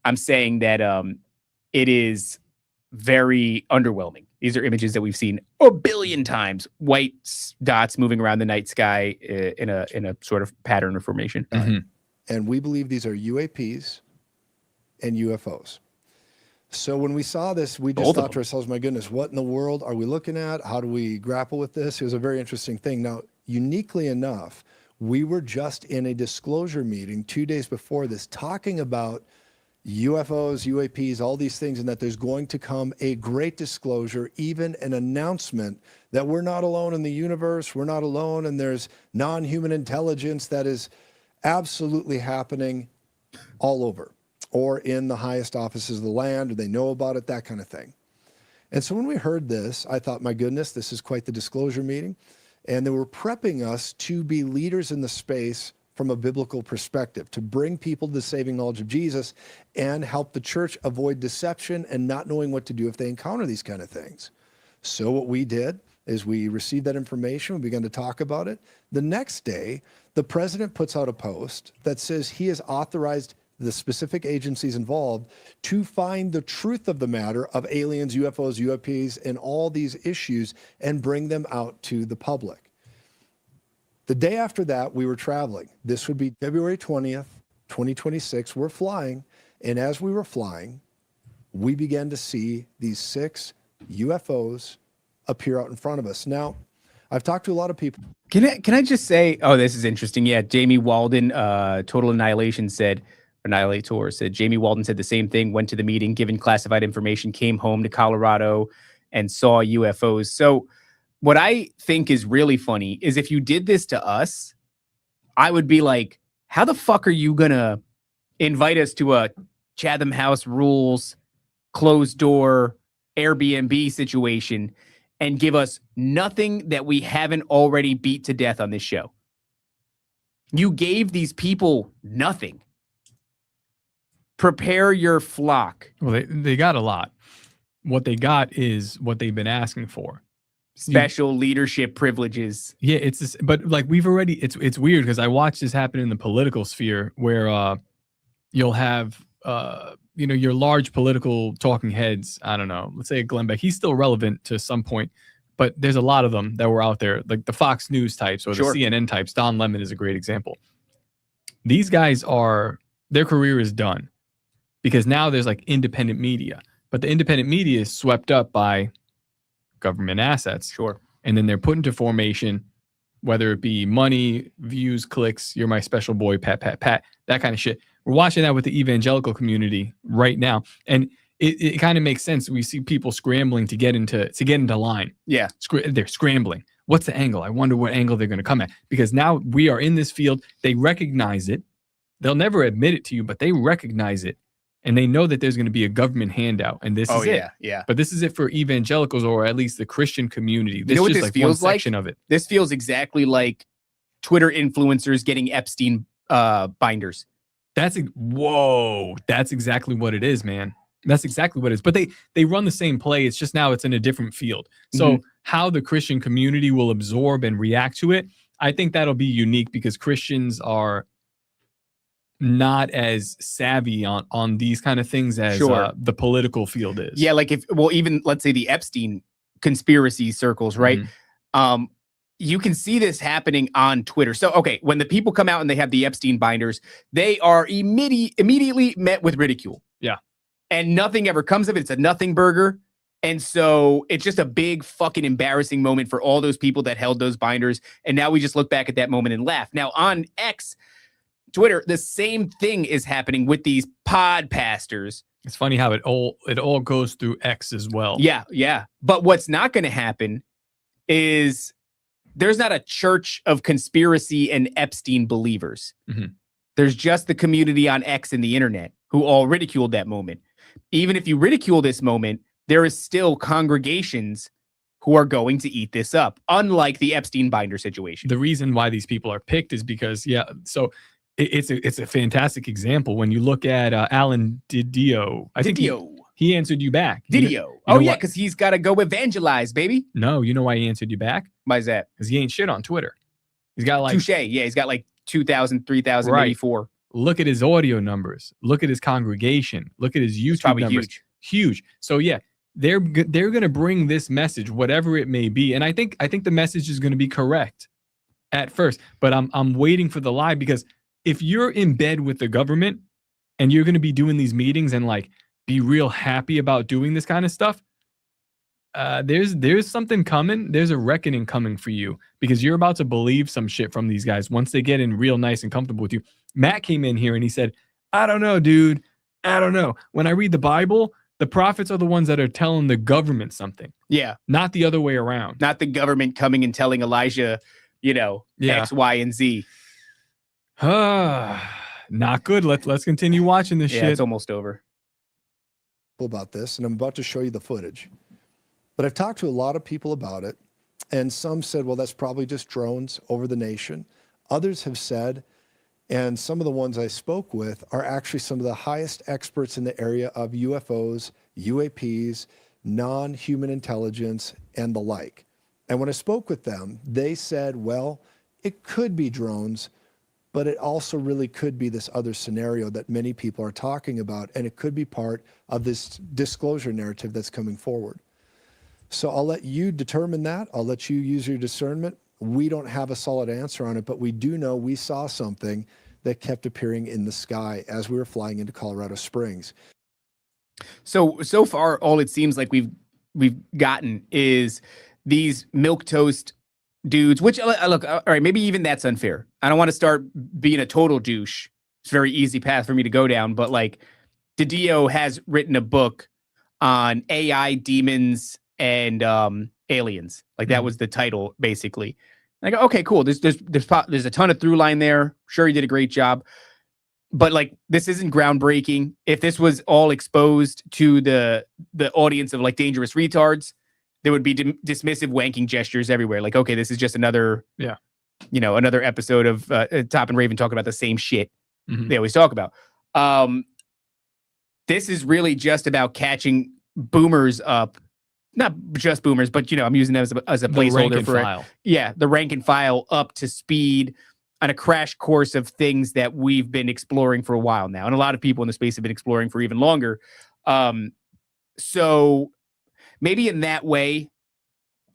I'm saying that it is very underwhelming. These are images that we've seen a billion times. White dots moving around the night sky in a sort of pattern or formation. And we believe these are UAPs and UFOs. So when we saw this, we just thought to ourselves, my goodness, what in the world are we looking at? How do we grapple with this? It was a very interesting thing. Now, uniquely enough, we were just in a disclosure meeting 2 days before this, talking about UFOs, UAPs, all these things, and that there's going to come a great disclosure, even an announcement that we're not alone in the universe, we're not alone, and there's non-human intelligence that is absolutely happening all over, or in the highest offices of the land, or they know about it, that kind of thing. And so when we heard this, I thought, my goodness, this is quite the disclosure meeting. And they were prepping us to be leaders in the space from a biblical perspective, to bring people to the saving knowledge of Jesus and help the church avoid deception and not knowing what to do if they encounter these kind of things. So what we did is we received that information, we began to talk about it. The next day, the president puts out a post that says he has authorized the specific agencies involved to find the truth of the matter of aliens, UFOs, UAPs, and all these issues and bring them out to the public. The day after that, we were traveling. This would be February 20th, 2026. We're flying. And as we were flying, we began to see these 6 UFOs appear out in front of us. Now, I've talked to a lot of people. Can I just say, oh, this is interesting. Yeah, Jamie Walden, Total Annihilation Annihilator said, Jamie Walden said the same thing, went to the meeting, given classified information, came home to Colorado and saw UFOs. So what I think is really funny is if you did this to us, I would be like, how the fuck are you gonna invite us to a Chatham House Rules closed door Airbnb situation and give us nothing that we haven't already beat to death on this show? You gave these people nothing. Prepare your flock. Well, they got a lot. What they got is what they've been asking for. Special leadership privileges. Yeah, it's this, but like we've already, it's weird because I watched this happen in the political sphere where you'll have your large political talking heads. I don't know, let's say Glenn Beck. He's still relevant to some point, but there's a lot of them that were out there, like the Fox News types or the CNN types. Don Lemon is a great example. These guys their career is done because now there's like independent media, but the independent media is swept up by government assets. Sure. And then they're put into formation, whether it be money, views, clicks, you're my special boy, pat, pat, pat, that kind of shit. We're watching that with the evangelical community right now. And it kind of makes sense. We see people scrambling to get into line. Yeah. They're scrambling. What's the angle? I wonder what angle they're going to come at. Because now we are in this field. They recognize it. They'll never admit it to you, but they recognize it. And they know that there's going to be a government handout, and this is it. Yeah. But this is it for evangelicals, or at least the Christian community. This You know what is this like feels one like? section of it. This feels exactly like Twitter influencers getting Epstein binders. That's exactly what it is, man. That's exactly what it is. But they run the same play. It's just now it's in a different field. So how the Christian community will absorb and react to it, I think that'll be unique because Christians are not as savvy on these kind of things as the political field is. Yeah, like even let's say the Epstein conspiracy circles, right? You can see this happening on Twitter. So, okay, when the people come out and they have the Epstein binders, they are immediately met with ridicule. Yeah. And nothing ever comes of it. It's a nothing burger. And so it's just a big fucking embarrassing moment for all those people that held those binders. And now we just look back at that moment and laugh. Now on X, Twitter, the same thing is happening with these pod pastors. It's funny how it all goes through X as well. Yeah. But what's not going to happen is there's not a church of conspiracy and Epstein believers. There's just the community on X and the internet who all ridiculed that moment. Even if you ridicule this moment, there is still congregations who are going to eat this up, unlike the Epstein binder situation. The reason why these people are picked is because, so it's a fantastic example. When you look at Alan DiDio, I think he answered you back. DiDio. Because he's got to go evangelize, baby. No, you know why he answered you back? Why is that? Because he ain't shit on Twitter. He's got like... Touche. Yeah, he's got like 2,000, 3,000, maybe 4. Look at his audio numbers. Look at his congregation. Look at his YouTube numbers. Huge. So yeah, they're going to bring this message, whatever it may be. And I think the message is going to be correct at first. But I'm waiting for the lie, because if you're in bed with the government and you're going to be doing these meetings and like be real happy about doing this kind of stuff, there's something coming. There's a reckoning coming for you, because you're about to believe some shit from these guys once they get in real nice and comfortable with you. Matt came in here and he said, I don't know, dude. I don't know. When I read the Bible, the prophets are the ones that are telling the government something. Yeah. Not the other way around. Not the government coming and telling Elijah, X, Y, and Z. Not good. Let's continue watching this shit. Yeah, it's almost over. About this, and I'm about to show you the footage. But I've talked to a lot of people about it, and some said, well, that's probably just drones over the nation. Others have said, and some of the ones I spoke with are actually some of the highest experts in the area of UFOs, UAPs, non-human intelligence, and the like. And when I spoke with them, they said, well, it could be drones, but it also really could be this other scenario that many people are talking about, and it could be part of this disclosure narrative that's coming forward. So I'll let you determine that. I'll let you use your discernment. We don't have a solid answer on it, but we do know we saw something that kept appearing in the sky as we were flying into Colorado Springs. So far, all it seems like we've gotten is these milquetoast dudes, which, look, all right, maybe even that's unfair. I don't want to start being a total douche. It's a very easy path for me to go down, but like DiDio has written a book on AI, demons, and aliens. Like that was the title, basically. Like, okay, cool. There's a ton of through line there. Sure, he did a great job. But like, this isn't groundbreaking. If this was all exposed to the audience of like dangerous retards, there would be dismissive wanking gestures everywhere. Like, okay, this is just another, another episode of Top and Raven talking about the same shit they always talk about. This is really just about catching boomers up. Not just boomers, but I'm using them as a placeholder for it. Yeah, the rank and file up to speed on a crash course of things that we've been exploring for a while now. And a lot of people in the space have been exploring for even longer. So maybe in that way,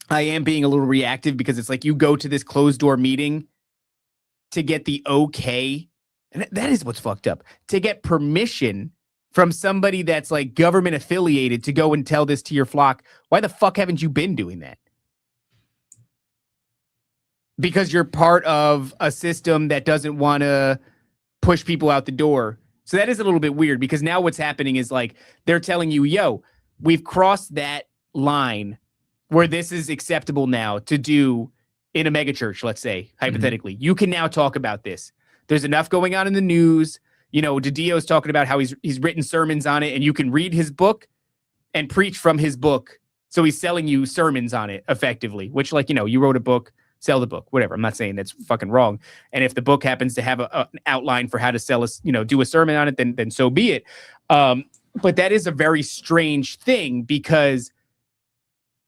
I am being a little reactive because it's like you go to this closed door meeting to get the okay. And that is what's fucked up. To get permission from somebody that's like government affiliated to go and tell this to your flock. Why the fuck haven't you been doing that? Because you're part of a system that doesn't want to push people out the door. So that is a little bit weird because now what's happening is like they're telling you, yo, we've crossed that line where this is acceptable now to do in a megachurch, let's say, hypothetically. You can now talk about this. There's enough going on in the news. DiDio's talking about how he's written sermons on it and you can read his book and preach from his book. So he's selling you sermons on it effectively, which you wrote a book, sell the book, whatever. I'm not saying that's fucking wrong. And if the book happens to have an outline for how to sell us, do a sermon on it, then so be it. But that is a very strange thing because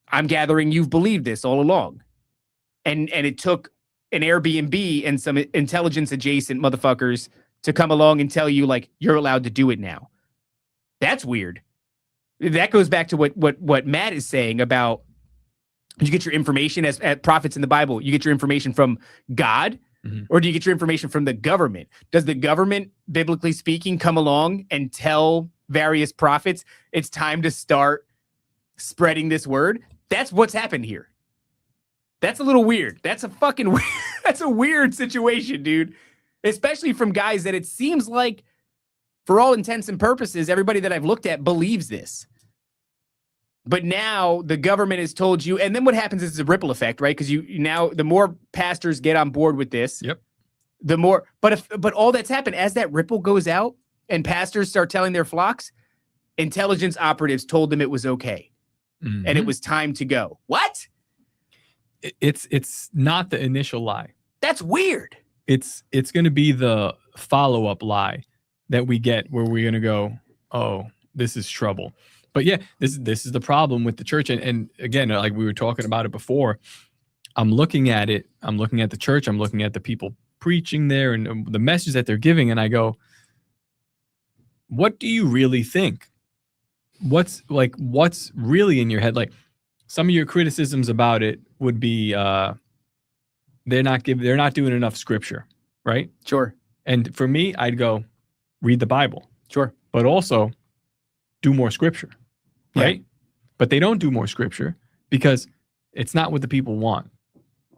I'm gathering you've believed this all along. And it took an Airbnb and some intelligence adjacent motherfuckers to come along and tell you like you're allowed to do it now. That's weird. That goes back to what Matt is saying about you get your information as prophets in the Bible. You get your information from God, or do you get your information from the government? Does the government, biblically speaking, come along and tell various prophets it's time to start spreading this word? That's what's happened here. That's a little weird. That's a fucking weird. That's a weird situation, dude. Especially from guys that it seems like, for all intents and purposes, everybody that I've looked at believes this. But now the government has told you, and then what happens is a ripple effect, right? Because now the more pastors get on board with this, the more. But all that's happened as that ripple goes out, and pastors start telling their flocks, intelligence operatives told them it was okay, and it was time to go. What? It's not the initial lie. That's weird. It's going to be the follow-up lie that we get where we're going to go, oh, this is trouble. But yeah, this is the problem with the church. And again, like we were talking about it before, I'm looking at it. I'm looking at the church. I'm looking at the people preaching there and the message that they're giving. And I go, what do you really think? What's really in your head? Like some of your criticisms about it would be, they're not doing enough scripture, right? Sure. And for me, I'd go read the Bible. Sure. But also do more scripture, right? Yeah. But they don't do more scripture because it's not what the people want,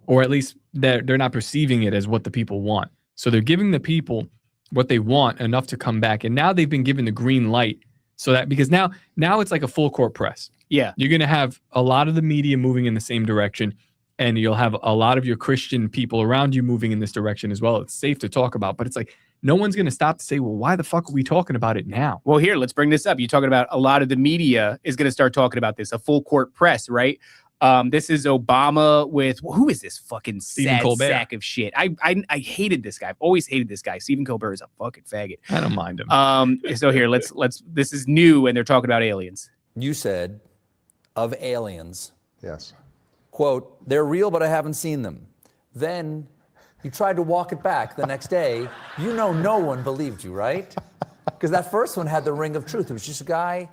or at least they're not perceiving it as what the people want. So they're giving the people what they want enough to come back. And now they've been given the green light so that, because now it's like a full court press. Yeah. You're going to have a lot of the media moving in the same direction. And you'll have a lot of your Christian people around you moving in this direction as well. It's safe to talk about, but it's like, no one's going to stop to say, well, why the fuck are we talking about it now? Well, here, let's bring this up. You're talking about a lot of the media is going to start talking about this, a full court press, right? This is Obama with, who is this fucking sad sack of shit? I hated this guy. I've always hated this guy. Stephen Colbert is a fucking faggot. I don't mind him. So here, let's, this is new and they're talking about aliens. You said of aliens. Yes. Quote, they're real, but I haven't seen them. Then you tried to walk it back the next day. No one believed you, right? Because that first one had the ring of truth. It was just a guy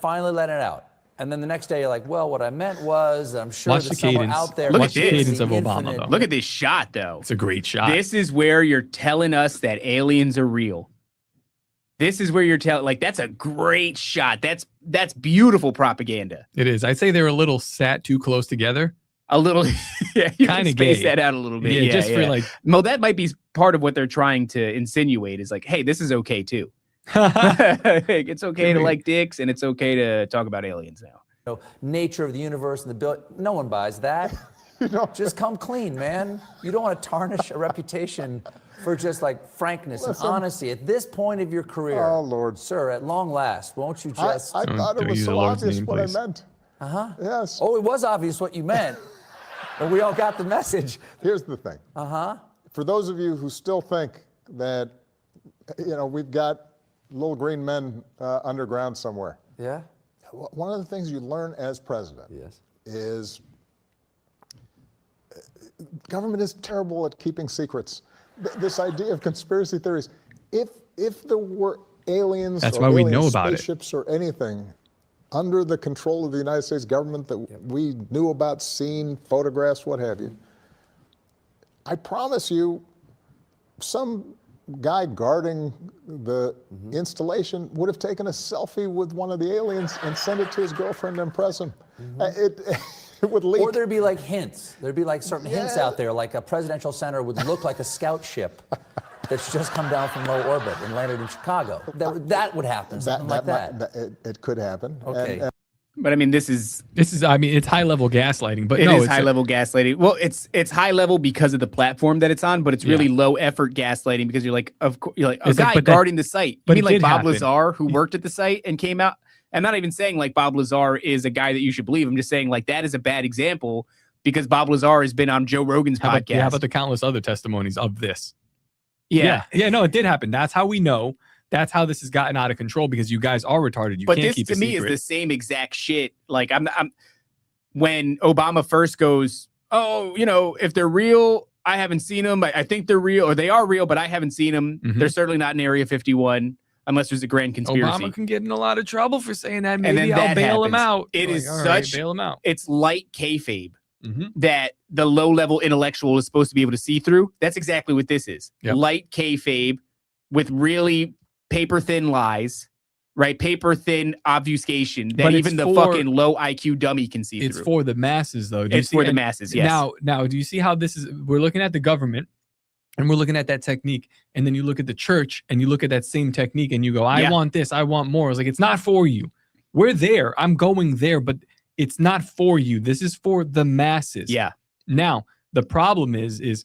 finally letting it out. And then the next day you're like, well, what I meant was, I'm sure there's someone out there. Look at this. Cadence of Obama, though. Look at this shot, though. It's a great shot. This is where you're telling us that aliens are real. This is where you're telling, like, that's a great shot. That's beautiful propaganda. It is. I'd say they're a little sat too close together. A little, yeah. You kind can of space that out a little bit. Yeah, just for like. Well, that might be part of what they're trying to insinuate is like, hey, this is okay too. It's okay to like dicks, and it's okay to talk about aliens now. Nature of the universe and no one buys that. Just come clean, man. You don't want to tarnish a reputation for just like frankness and honesty at this point of your career. Oh, Lord. Sir, at long last, won't you just... I thought it was so obvious what I meant. Uh-huh. Yes. Oh, it was obvious what you meant. And we all got the message. Here's the thing. Uh-huh. For those of you who still think that, we've got little green men underground somewhere. Yeah? One of the things you learn as president Yes. is government is terrible at keeping secrets. This idea of conspiracy theories, if there were aliens That's or why we alien know about it. spaceships or anything under the control of the United States government that we knew about, seen, photographs, what have you, I promise you, some guy guarding the installation would have taken a selfie with one of the aliens and sent it to his girlfriend to impress him. It would leak. Or there'd be like hints. There'd be like certain hints out there, like a presidential center would look like a scout ship that's just come down from low orbit and landed in Chicago. That would happen, something like that. It could happen. Okay. But I mean, this is I mean, it's high level gaslighting, but it no, is it's high level gaslighting. Well, it's high level because of the platform that it's on, but it's really low effort gaslighting because you're like a guy guarding the site. You mean like Bob Lazar, who worked at the site and came out? I'm not even saying like Bob Lazar is a guy that you should believe. I'm just saying like that is a bad example because Bob Lazar has been on Joe Rogan's podcast. How about the countless other testimonies of this? Yeah, no, it did happen. That's how we know. That's how this has gotten out of control because you guys are retarded. You but can't this keep to a me secret. is the same exact shit. Like I'm when Obama first goes, oh, if they're real, I haven't seen them. I think they're real, or they are real, but I haven't seen them. They're certainly not in Area 51 unless there's a grand conspiracy. Obama can get in a lot of trouble for saying that. Maybe and then I'll bail him happens. out. It Like, is all right, such bail him out. It's light kayfabe that the low level intellectual is supposed to be able to see through. That's exactly what this is. Yep. Light kayfabe with really paper thin lies. Right, paper thin obfuscation that even the fucking low IQ dummy can see through. It's for the masses, though. It's for the masses. Yes. Now, do you see how this is? We're looking at the government, and we're looking at that technique, and then you look at the church, and you look at that same technique, and you go, "I want this. I want more." It's like it's not for you. We're there. I'm going there, but it's not for you. This is for the masses. Yeah. Now, the problem is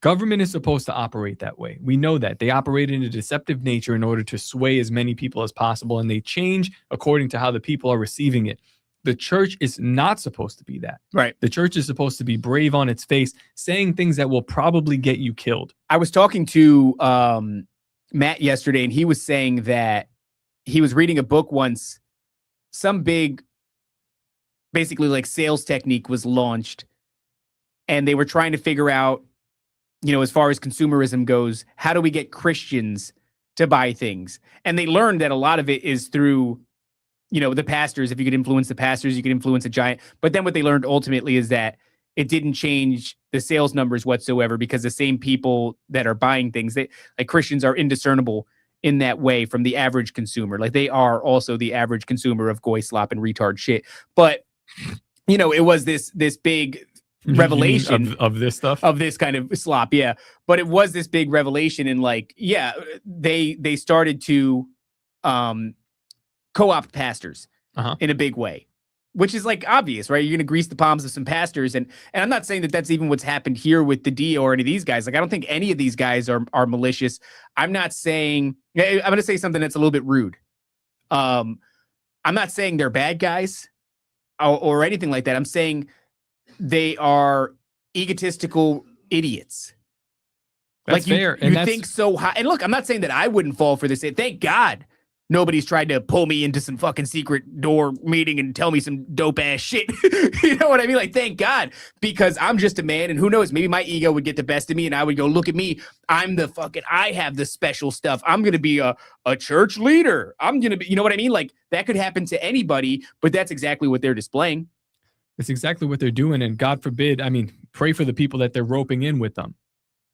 government is supposed to operate that way. We know that. They operate in a deceptive nature in order to sway as many people as possible, and they change according to how the people are receiving it. The church is not supposed to be that. Right. The church is supposed to be brave on its face, saying things that will probably get you killed. I was talking to Matt yesterday, and he was saying that he was reading a book once. Some big, basically like sales technique was launched, and they were trying to figure out, as far as consumerism goes, how do we get Christians to buy things? And they learned that a lot of it is through, the pastors. If you could influence the pastors, you could influence a giant. But then what they learned ultimately is that it didn't change the sales numbers whatsoever because the same people that are buying things, like Christians are indiscernible in that way from the average consumer. Like they are also the average consumer of goy slop and retard shit. But, it was this big revelation of this stuff, of this kind of slop. Yeah. But it was this big revelation. And they started to co-opt pastors in a big way, which is like obvious, right? You're going to grease the palms of some pastors. And I'm not saying that that's even what's happened here with DiDio or any of these guys. Like, I don't think any of these guys are malicious. I'm not saying, I'm going to say something that's a little bit rude. I'm not saying they're bad guys or anything like that. I'm saying they are egotistical idiots. That's fair. You think so high. And look, I'm not saying that I wouldn't fall for this. Thank God nobody's tried to pull me into some fucking secret door meeting and tell me some dope ass shit. You know what I mean? Like, thank God, because I'm just a man, and who knows, maybe my ego would get the best of me and I would go, look at me. I have the special stuff. I'm going to be a church leader. I'm going to be, you know what I mean? Like, that could happen to anybody, but that's exactly what they're displaying. It's exactly what they're doing. And God forbid, pray for the people that they're roping in with them.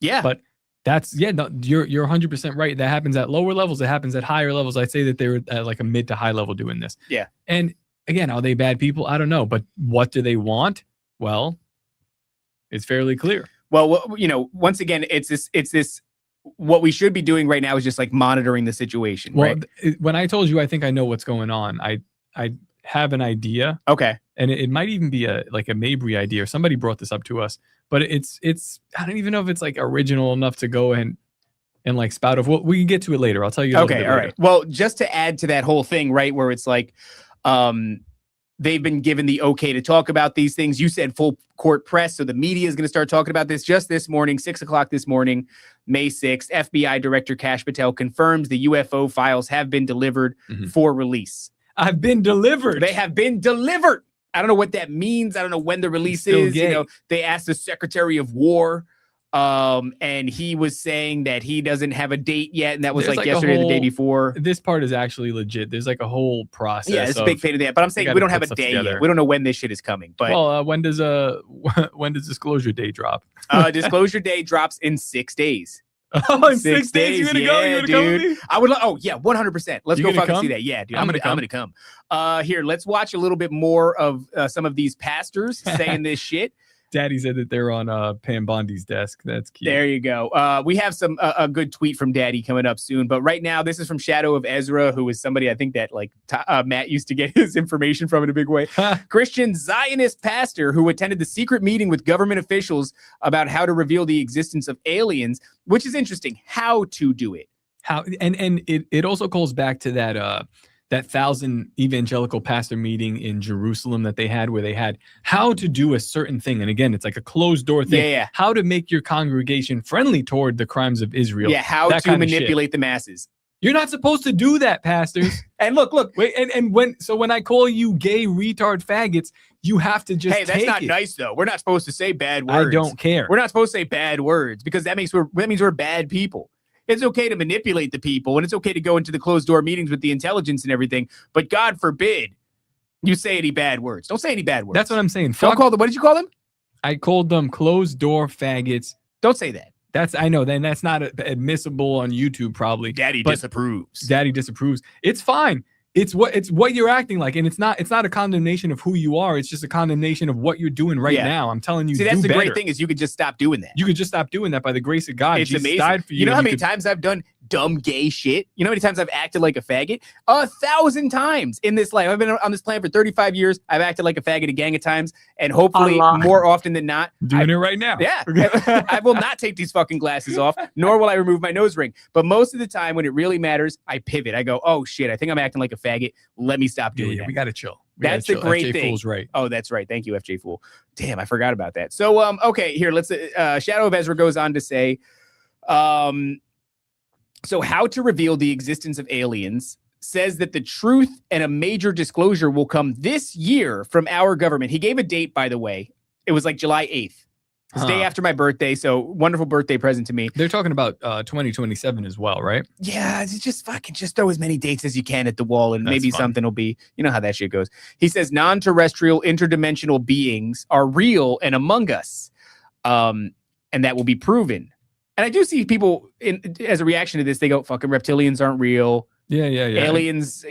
Yeah. But you're 100% right. That happens at lower levels. It happens at higher levels. I'd say that they're at like a mid to high level doing this. Yeah. And again, are they bad people? I don't know. But what do they want? Well, it's fairly clear. Well, once again, it's this, what we should be doing right now is just like monitoring the situation. Well, right? When I told you, I think I know what's going on. I have an idea. Okay. and it might even be a Mabry idea, or somebody brought this up to us. But it's I don't even know if it's like original enough to go and like spout of. Well, we can get to it later. I'll tell you. Okay, all right. Well, just to add to that whole thing, right, where it's like, they've been given the okay to talk about these things. You said full court press, so the media is going to start talking about this just this morning, 6 o'clock this morning, May 6th. FBI Director Kash Patel confirms the UFO files have been delivered for release. I've been delivered. They have been delivered. I don't know what that means. I don't know when the release is. Gay. You know, they asked the Secretary of War, and he was saying that he doesn't have a date yet, and that was like yesterday or the day before. This part is actually legit. There's like a whole process. Yeah, it's a big pain in the ass. But I'm saying we don't have a day yet. We don't know when this shit is coming. But well, when does Disclosure Day drop? Disclosure Day drops in 6 days. Oh, in 6 days? You gonna go? You gonna come with me? I would. Oh yeah, 100%. Let's You go gonna fucking come? see that. Yeah, dude. I'm gonna come. Here, let's watch a little bit more of some of these pastors saying this shit. Daddy said that they're on Pam Bondi's desk. That's cute. There you go. We have some a good tweet from Daddy coming up soon. But right now, this is from Shadow of Ezra, who is somebody I think that like Matt used to get his information from in a big way. Christian Zionist pastor who attended the secret meeting with government officials about how to reveal the existence of aliens, which is interesting. How to do it. How and it also calls back to that 1,000 evangelical pastor meeting in Jerusalem that they had, where they had how to do a certain thing. And again, it's like a closed door thing. Yeah. How to make your congregation friendly toward the crimes of Israel. Yeah, how to manipulate the masses. You're not supposed to do that, pastors. And look. Wait, and when I call you gay retard faggots, you have to just hey, that's take not it. nice though. We're not supposed to say bad words. I don't care. We're not supposed to say bad words because that means we're bad people. It's okay to manipulate the people, and it's okay to go into the closed door meetings with the intelligence and everything. But God forbid you say any bad words. Don't say any bad words. That's what I'm saying. Don't call them. What did you call them? I called them closed door faggots. Don't say that. I know. Then that's not admissible on YouTube, probably. Daddy disapproves. Daddy disapproves. It's fine. It's what you're acting like, and it's not a condemnation of who you are. It's just a condemnation of what you're doing right now. I'm telling you. See, that's the great thing is you could just stop doing that. You could just stop doing that by the grace of God. It's Jesus amazing. died for you. You know how many times I've done dumb gay shit? You know how many times I've acted like a faggot? 1,000 times in this life. I've been on this planet for 35 years. I've acted like a faggot a gang of times, and hopefully more often than not, doing it right now. Yeah, I will not take these fucking glasses off, nor will I remove my nose ring. But most of the time, when it really matters, I pivot. I go, oh shit, I think I'm acting like a faggot. Let me stop doing that. We gotta chill. That's the great FJ thing. Fool's right. Oh, that's right. Thank you, FJ Fool. Damn, I forgot about that. So, okay, here, let's. Shadow of Ezra goes on to say, so how to reveal the existence of aliens, says that the truth and a major disclosure will come this year from our government. He gave a date, by the way. It was like July 8th. It's the day after my birthday, so wonderful birthday present to me. They're talking about 2027 as well, right? Yeah, it's just throw as many dates as you can at the wall, and maybe something will be, you know how that shit goes. He says non-terrestrial interdimensional beings are real and among us, and that will be proven. And I do see people as a reaction to this, they go, fucking reptilians aren't real. Yeah. Aliens,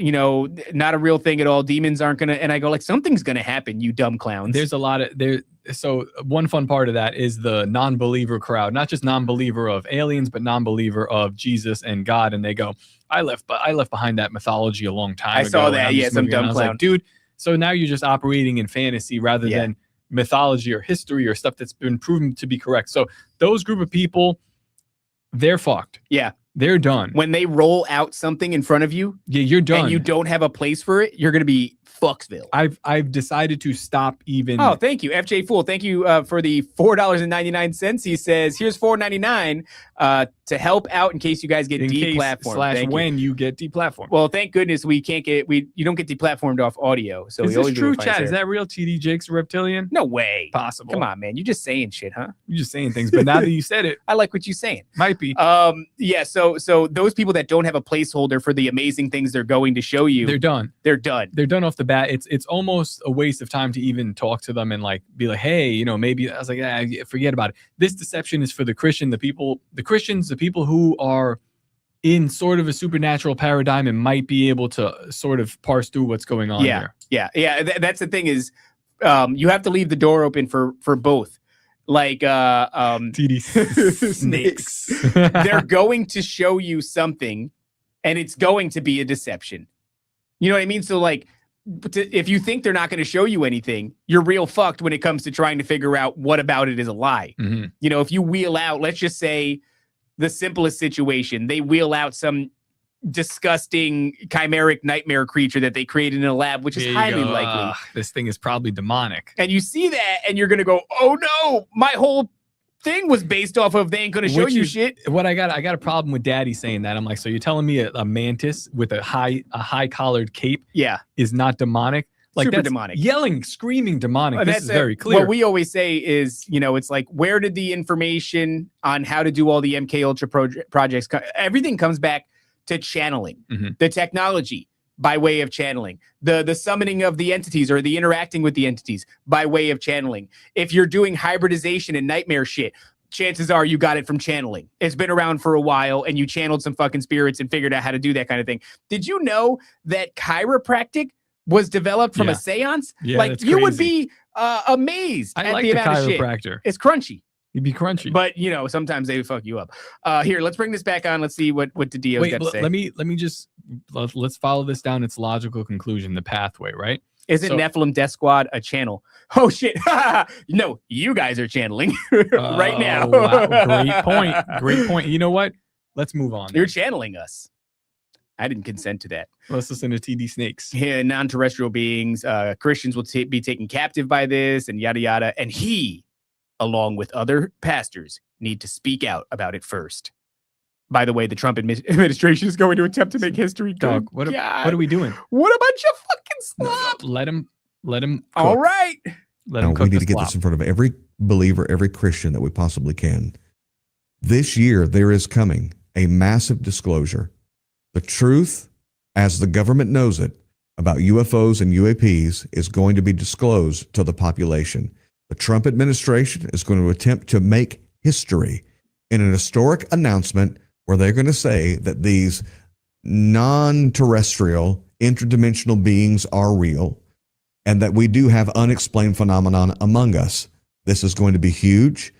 not a real thing at all. Demons aren't gonna. And I go, like, something's gonna happen, you dumb clowns. There's a lot of there. So one fun part of that is the non-believer crowd, not just non-believer of aliens, but non-believer of Jesus and God. And they go, I left behind that mythology a long time ago. I saw that. Yeah, some dumb clown. Like, dude, so now you're just operating in fantasy rather than mythology or history or stuff that's been proven to be correct. So those group of people, they're fucked. Yeah. They're done. When they roll out something in front of you, you're done. And you don't have a place for it, you're going to be Fucksville. I've decided to stop even. Oh, thank you, FJ Fool. Thank you for the $4.99. He says, here's $4.99 to help out in case you guys get deplatformed. When you get deplatformed. Well, thank goodness you don't get deplatformed off audio. So is this true, Chad? Is that real? TD Jake's a reptilian? No way. Possible. Come on, man. You're just saying shit, huh? You're just saying things. But now that you said it, I like what you're saying. Might be. Yeah. So those people that don't have a placeholder for the amazing things they're going to show you, they're done. They're done. They're done off the bat. It's almost a waste of time to even talk to them and like be like, hey, maybe. I was like, forget about it. This deception is for the Christians, the people who are in sort of a supernatural paradigm and might be able to sort of parse through what's going on there. Yeah. That's the thing is, you have to leave the door open for both. Like TD snakes. They're going to show you something, and it's going to be a deception. You know what I mean? So like, if you think they're not going to show you anything, you're real fucked when it comes to trying to figure out what about it is a lie. Mm-hmm. You know, if you wheel out, let's just say the simplest situation, they wheel out some disgusting chimeric nightmare creature that they created in a lab, which is highly likely. This thing is probably demonic. And you see that and you're going to go, oh no, my whole thing was based off of they ain't going to show you shit. What I got a problem with Daddy saying that. I'm like, so you're telling me a mantis with a high collared cape is not demonic? Like super that's demonic. Yelling, screaming demonic. This is very clear. What we always say is, you know, it's like, where did the information on how to do all the MK Ultra projects everything comes back to channeling. The technology by way of channeling, the summoning of the entities or the interacting with the entities by way of channeling. If you're doing hybridization and nightmare shit, chances are you got it from channeling. It's been around for a while and you channeled some fucking spirits and figured out how to do that kind of thing. Did you know that chiropractic was developed from a seance? Yeah, like you would be amazed at the amount of shit. It's crunchy. You'd be crunchy. But, you know, sometimes they fuck you up. Here, let's bring this back on. Let's see what DiDio's got to say. Let me just, let's follow this down its logical conclusion, the pathway, right? Isn't Nephilim Death Squad a channel? Oh, shit. No, you guys are channeling right now. Wow. Great point. You know what? Let's move on. You're channeling us. I didn't consent to that. Let's listen to TD Snakes. Yeah, non-terrestrial beings, Christians will be taken captive by this and yada, yada. And he, along with other pastors, need to speak out about it first. By the way, the Trump administration is going to attempt to make history. Dog, what are we doing? What a bunch of fucking slop. No, let him cook. All right. Let him cook. We need to get this in front of every believer, every Christian that we possibly can. This year, there is coming a massive disclosure. The truth, as the government knows it, about UFOs and UAPs is going to be disclosed to the population. The Trump administration is going to attempt to make history in an historic announcement where they're going to say that these non-terrestrial interdimensional beings are real and that we do have unexplained phenomenon among us. This is going to be huge.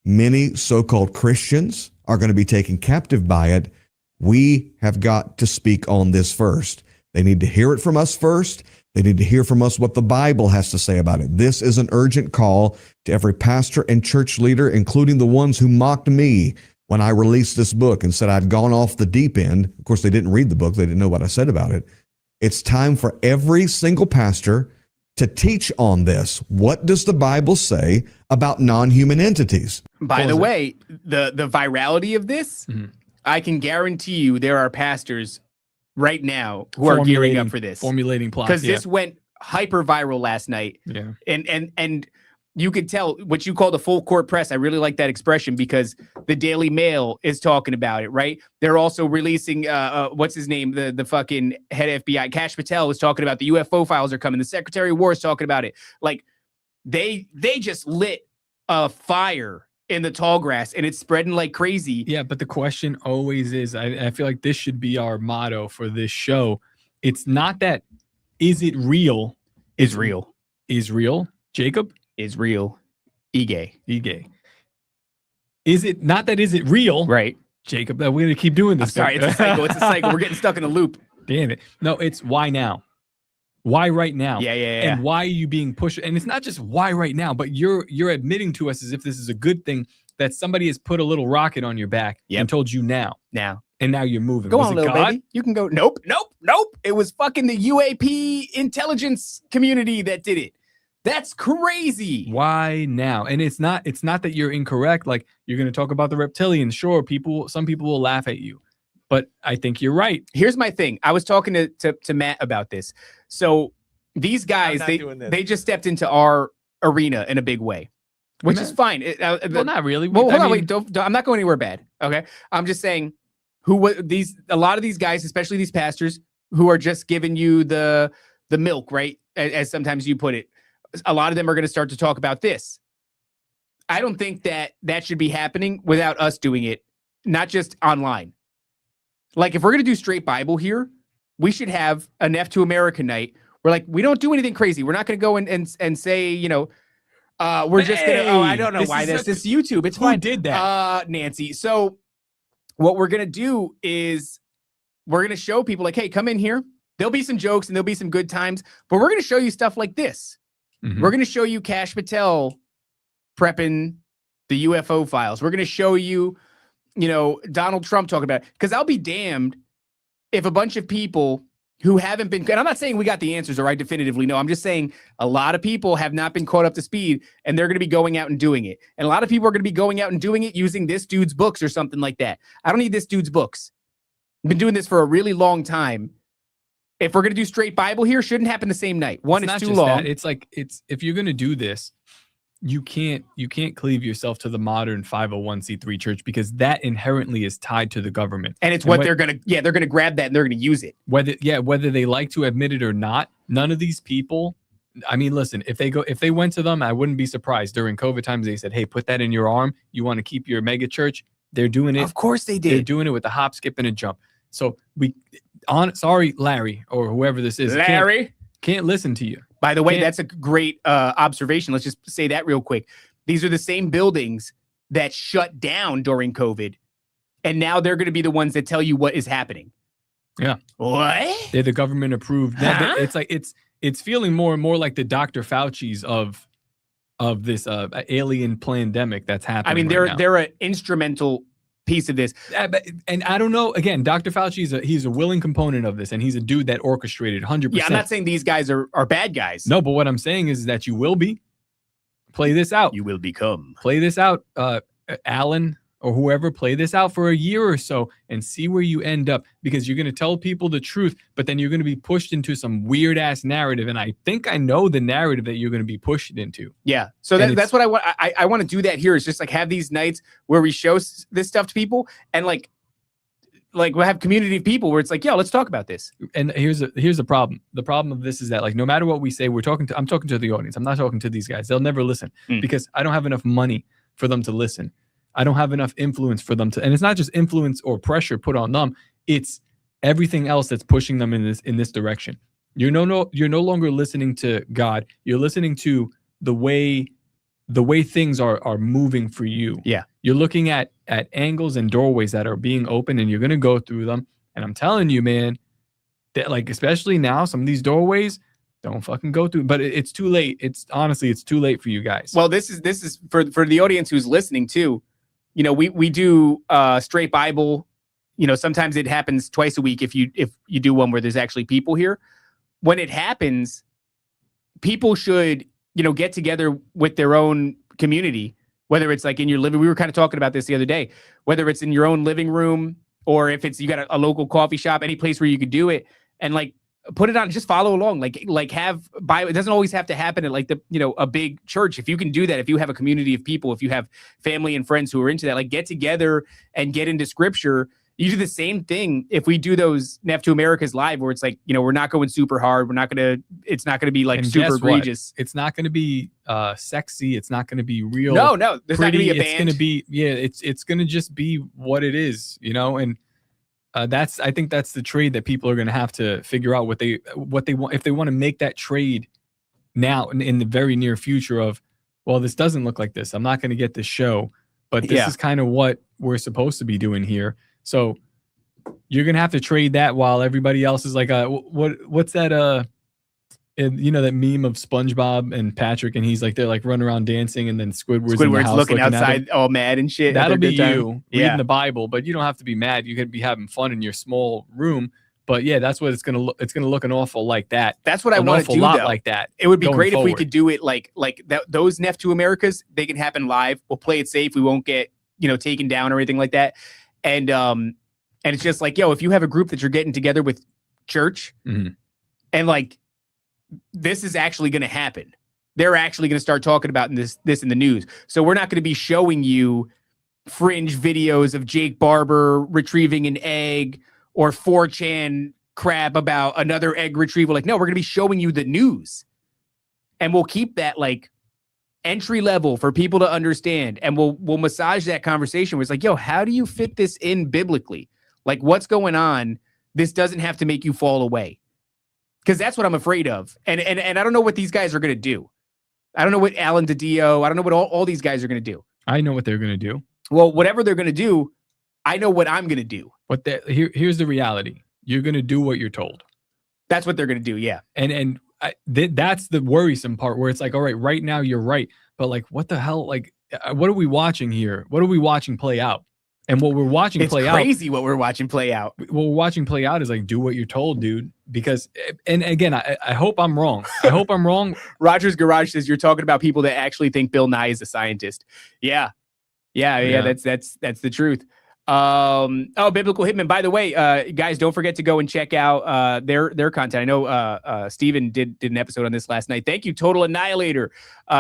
Many so-called Christians are going to be taken captive by it. We have got to speak on this first. They need to hear it from us first. They need to hear from us what the Bible has to say about it. This is an urgent call to every pastor and church leader, including the ones who mocked me when I released this book and said I'd gone off the deep end. Of course, they didn't read the book. They didn't know what I said about it. It's time for every single pastor to teach on this. What does the Bible say about non-human entities? By the way, the virality of this, I can guarantee you there are pastors right now who are gearing up for this. Formulating plots. Because this went hyper viral last night. Yeah. And you could tell what you call the full court press. I really like that expression because the Daily Mail is talking about it, right? They're also releasing, what's his name? The fucking head FBI, Kash Patel, is talking about the UFO files are coming. The Secretary of War is talking about it. Like, they just lit a fire in the tall grass and it's spreading like crazy. Yeah, but the question always is, I feel like this should be our motto for this show. It's not that, is it real? Is real. Is real. Jacob? Is real. Ige. Is it not that, is it real? Right. Jacob, we're going to keep doing this. I'm sorry, it's a cycle. It's a cycle. We're getting stuck in a loop. Damn it. No, it's why now? Why right now? Yeah. And why are you being pushed? And it's not just why right now, but you're admitting to us as if this is a good thing that somebody has put a little rocket on your back and told you now. And now you're moving. Go on, little baby. You can go. Nope. It was fucking the UAP intelligence community that did it. That's crazy. Why now? And it's not that you're incorrect. Like, you're going to talk about the reptilians. Sure, some people will laugh at you. But I think you're right. Here's my thing. I was talking to Matt about this. So these guys, they just stepped into our arena in a big way, which is fine. Well, not really. Well, hold on, wait. Don't, I'm not going anywhere bad. Okay. I'm just saying a lot of these guys, especially these pastors who are just giving you the milk, right? As sometimes you put it, a lot of them are going to start to talk about this. I don't think that should be happening without us doing it, not just online. Like, if we're going to do straight Bible here, we should have a Neph to America night where, like, we don't do anything crazy. We're not going to go and say, you know, we're just going to, I don't know why this is YouTube. It's fine. Who did that? Nancy. So what we're going to do is we're going to show people, like, hey, come in here. There'll be some jokes and there'll be some good times, but we're going to show you stuff like this. Mhm. We're going to show you Kash Patel prepping the UFO files. We're going to show you, Donald Trump talking about it. Because I'll be damned if a bunch of people who haven't been, and I'm not saying we got the answers or I definitively know. I'm just saying a lot of people have not been caught up to speed and they're going to be going out and doing it. And a lot of people are going to be going out and doing it using this dude's books or something like that. I don't need this dude's books. I've been doing this for a really long time. If we're going to do straight Bible here, shouldn't happen the same night. One, it's too long. That. It's like, if you're going to do this, you can't cleave yourself to the modern 501c3 church because that inherently is tied to the government. And it's what they're going to grab that and they're going to use it. Whether they like to admit it or not, none of these people, I mean, listen, if they went to them, I wouldn't be surprised. During COVID times, they said, hey, put that in your arm. You want to keep your mega church? They're doing it. Of course they did. They're doing it with a hop, skip, and a jump. So sorry, Larry, or whoever this is. Larry can't listen to you. By the way, that's a great observation. Let's just say that real quick. These are the same buildings that shut down during COVID, and now they're going to be the ones that tell you what is happening. Yeah. What? They're the government approved. Huh? It's like it's feeling more and more like the Dr. Fauci's of this alien pandemic that's happening. I mean, they're an instrumental piece of this. And I don't know, again, Dr. Fauci he's a willing component of this, and he's a dude that orchestrated 100%. Yeah, I'm not saying these guys are bad guys. No, but what I'm saying is that you will be. Play this out. You will become. Play this out, Alan or whoever, play this out for a year or so and see where you end up, because you're going to tell people the truth, but then you're going to be pushed into some weird ass narrative. And I think I know the narrative that you're going to be pushed into. Yeah. So that's what I want. I want to do that here, is just like have these nights where we show this stuff to people, and like we'll have community of people where it's like, yeah, let's talk about this. And here's the problem. The problem of this is that, like, no matter what we say, I'm talking to the audience. I'm not talking to these guys. They'll never listen because I don't have enough money for them to listen. I don't have enough influence for them to, and it's not just influence or pressure put on them. It's everything else that's pushing them in this direction. You're no longer listening to God. You're listening to the way things are moving for you. Yeah. You're looking at angles and doorways that are being open, and you're going to go through them. And I'm telling you, man, that, like, especially now, some of these doorways, don't fucking go through. But it's too late. It's too late for you guys. Well, this is for the audience who's listening too. We do straight Bible. Sometimes it happens twice a week if you do one where there's actually people here. When it happens, people should, get together with their own community, whether it's like in your living. We were kind of talking about this the other day, whether it's in your own living room or if it's you got a local coffee shop, any place where you could do it, and like put it on, just follow along, like have Bible. It doesn't always have to happen at like a big church. If you can do that, if you have a community of people, if you have family and friends who are into that, like get together and get into scripture. You do the same thing if we do those Neph to Americas live, where it's like, we're not going super hard. It's not going to be like super egregious. It's not going to be sexy. It's not going to be real. No, there's not going to be a band. It's going to be, it's going to just be what it is, and I think that's the trade that people are going to have to figure out what they want, if they want to make that trade now in the very near future of, well, this doesn't look like this. I'm not going to get this show, but this is kind of what we're supposed to be doing here. So you're going to have to trade that while everybody else is like, what's that, that meme of SpongeBob and Patrick, and he's like, they're like running around dancing, and then Squidward's in the house looking outside all mad and shit. That'll be you reading the Bible, but you don't have to be mad. You could be having fun in your small room. But yeah, that's what it's going to look. It's going to look an awful like that. That's what I want to do, lot though. Like that. It would be great if we could do it like that. Those Neph to Americas, they can happen live. We'll play it safe. We won't get, taken down or anything like that. And it's just like, if you have a group that you're getting together with church, and like, this is actually going to happen. They're actually going to start talking about this in the news. So we're not going to be showing you fringe videos of Jake Barber retrieving an egg or 4chan crap about another egg retrieval. Like, no, we're going to be showing you the news, and we'll keep that like entry level for people to understand. And we'll massage that conversation where it's like, how do you fit this in biblically? Like, what's going on? This doesn't have to make you fall away. Because that's what I'm afraid of. And I don't know what these guys are going to do. I don't know what Alan DiDio, I don't know what all these guys are going to do. I know what they're going to do. Well, whatever they're going to do, I know what I'm going to do. But here's the reality. You're going to do what you're told. That's what they're going to do. Yeah. And that's the worrisome part where it's like, all right now you're right. But like, what the hell? Like, what are we watching here? What are we watching play out? And what we're watching play out. It's crazy what we're watching play out. What we're watching play out is like, do what you're told, dude. Because, and again, I hope I'm wrong. I hope I'm wrong. Roger's Garage says you're talking about people that actually think Bill Nye is a scientist. Yeah. That's the truth. Biblical Hitman. By the way, guys, don't forget to go and check out their content. I know Steven did an episode on this last night. Thank you, Total Annihilator,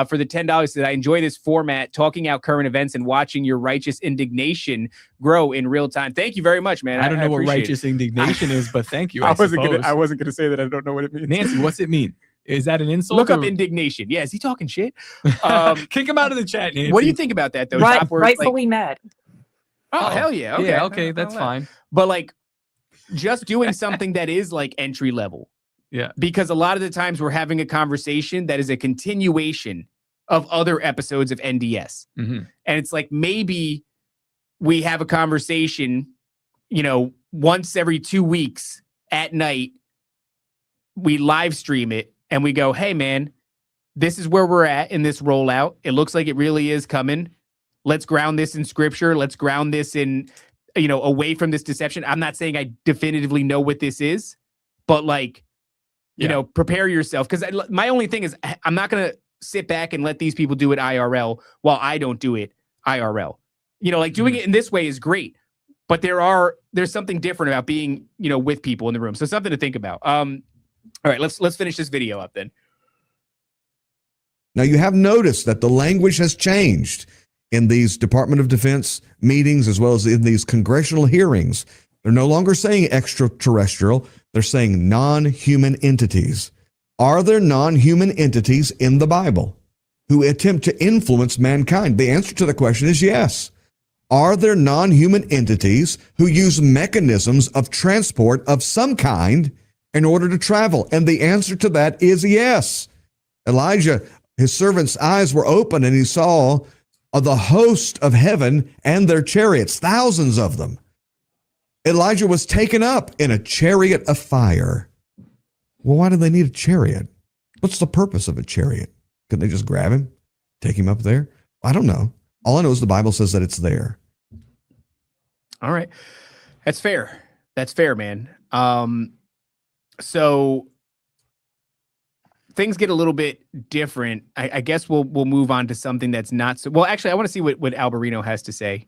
for the $10. That I enjoy this format, talking out current events and watching your righteous indignation grow in real time. Thank you very much, man. I don't know what righteous indignation is, but thank you. I wasn't gonna say that. I don't know what it means. Nancy, what's it mean? Is that an insult? Look up indignation. Yeah, is he talking shit? Kick him out of the chat, Nancy. What do you think about that, though? Rightfully mad. Oh, hell yeah. Okay. Yeah, okay, that's fine. But like just doing something that is like entry level. Yeah. Because a lot of the times we're having a conversation that is a continuation of other episodes of NDS. Mm-hmm. And it's like maybe we have a conversation, once every 2 weeks at night. We live stream it and we go, hey, man, this is where we're at in this rollout. It looks like it really is coming. Let's ground this in scripture. Let's ground this in, away from this deception. I'm not saying I definitively know what this is, but like, prepare yourself. Because my only thing is I'm not going to sit back and let these people do it IRL while I don't do it IRL. Doing it in this way is great, but there's something different about being, with people in the room. So something to think about. All right, let's finish this video up then. Now you have noticed that the language has changed in these Department of Defense meetings, as well as in these congressional hearings. They're no longer saying extraterrestrial. They're saying non-human entities. Are there non-human entities in the Bible who attempt to influence mankind? The answer to the question is yes. Are there non-human entities who use mechanisms of transport of some kind in order to travel? And the answer to that is yes. Elijah, his servant's eyes were open and he saw the host of heaven and their chariots, thousands of them. Elijah was taken up in a chariot of fire. Well, why do they need a chariot? What's the purpose of a chariot? Couldn't they just grab him, take him up there? I don't know. All I know is the Bible says that it's there. All right. That's fair. That's fair, man. So things get a little bit different. I guess we'll move on to something that's not so well. Actually, I want to see what Alberino has to say.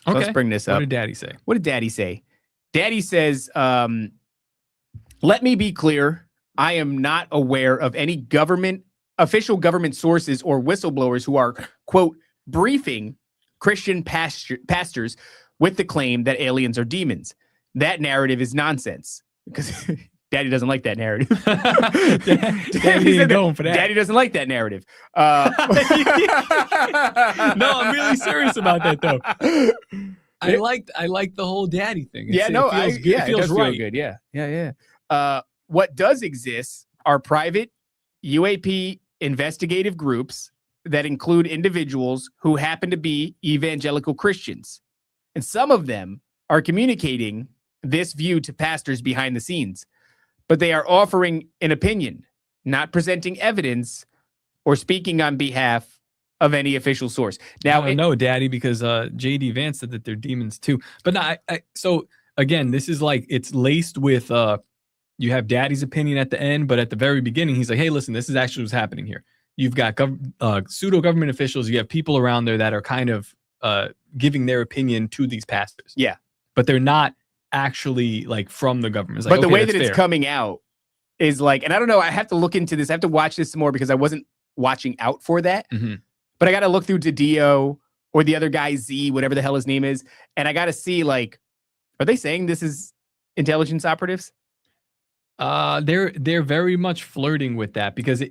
So Okay. let's bring this up. What did Daddy say? What did Daddy say? Daddy says, let me be clear. I am not aware of any official government sources or whistleblowers who are, quote, briefing Christian pastors with the claim that aliens are demons. That narrative is nonsense. Because Daddy doesn't like that narrative. Daddy ain't going for that. Daddy doesn't like that narrative. No, I'm really serious about that though. I like the whole Daddy thing. It feels good. It feels does right. feel good. Yeah. What does exist are private UAP investigative groups that include individuals who happen to be evangelical Christians. And some of them are communicating this view to pastors behind the scenes, but they are offering an opinion, not presenting evidence or speaking on behalf of any official source. Now, no, Daddy, because JD Vance said that they're demons too. But no, so again, this is like it's laced with you have Daddy's opinion at the end, but at the very beginning, he's like, hey, listen, this is actually what's happening here. You've got pseudo government officials. You have people around there that are kind of giving their opinion to these pastors. Yeah, but they're not actually like from the government. But the way that it's coming out is like, and I don't know, I have to look into this. I have to watch this some more because I wasn't watching out for that. Mm-hmm. But I got to look through DiDio or the other guy, Z, whatever the hell his name is. And I got to see, like, are they saying this is intelligence operatives? They're very much flirting with that because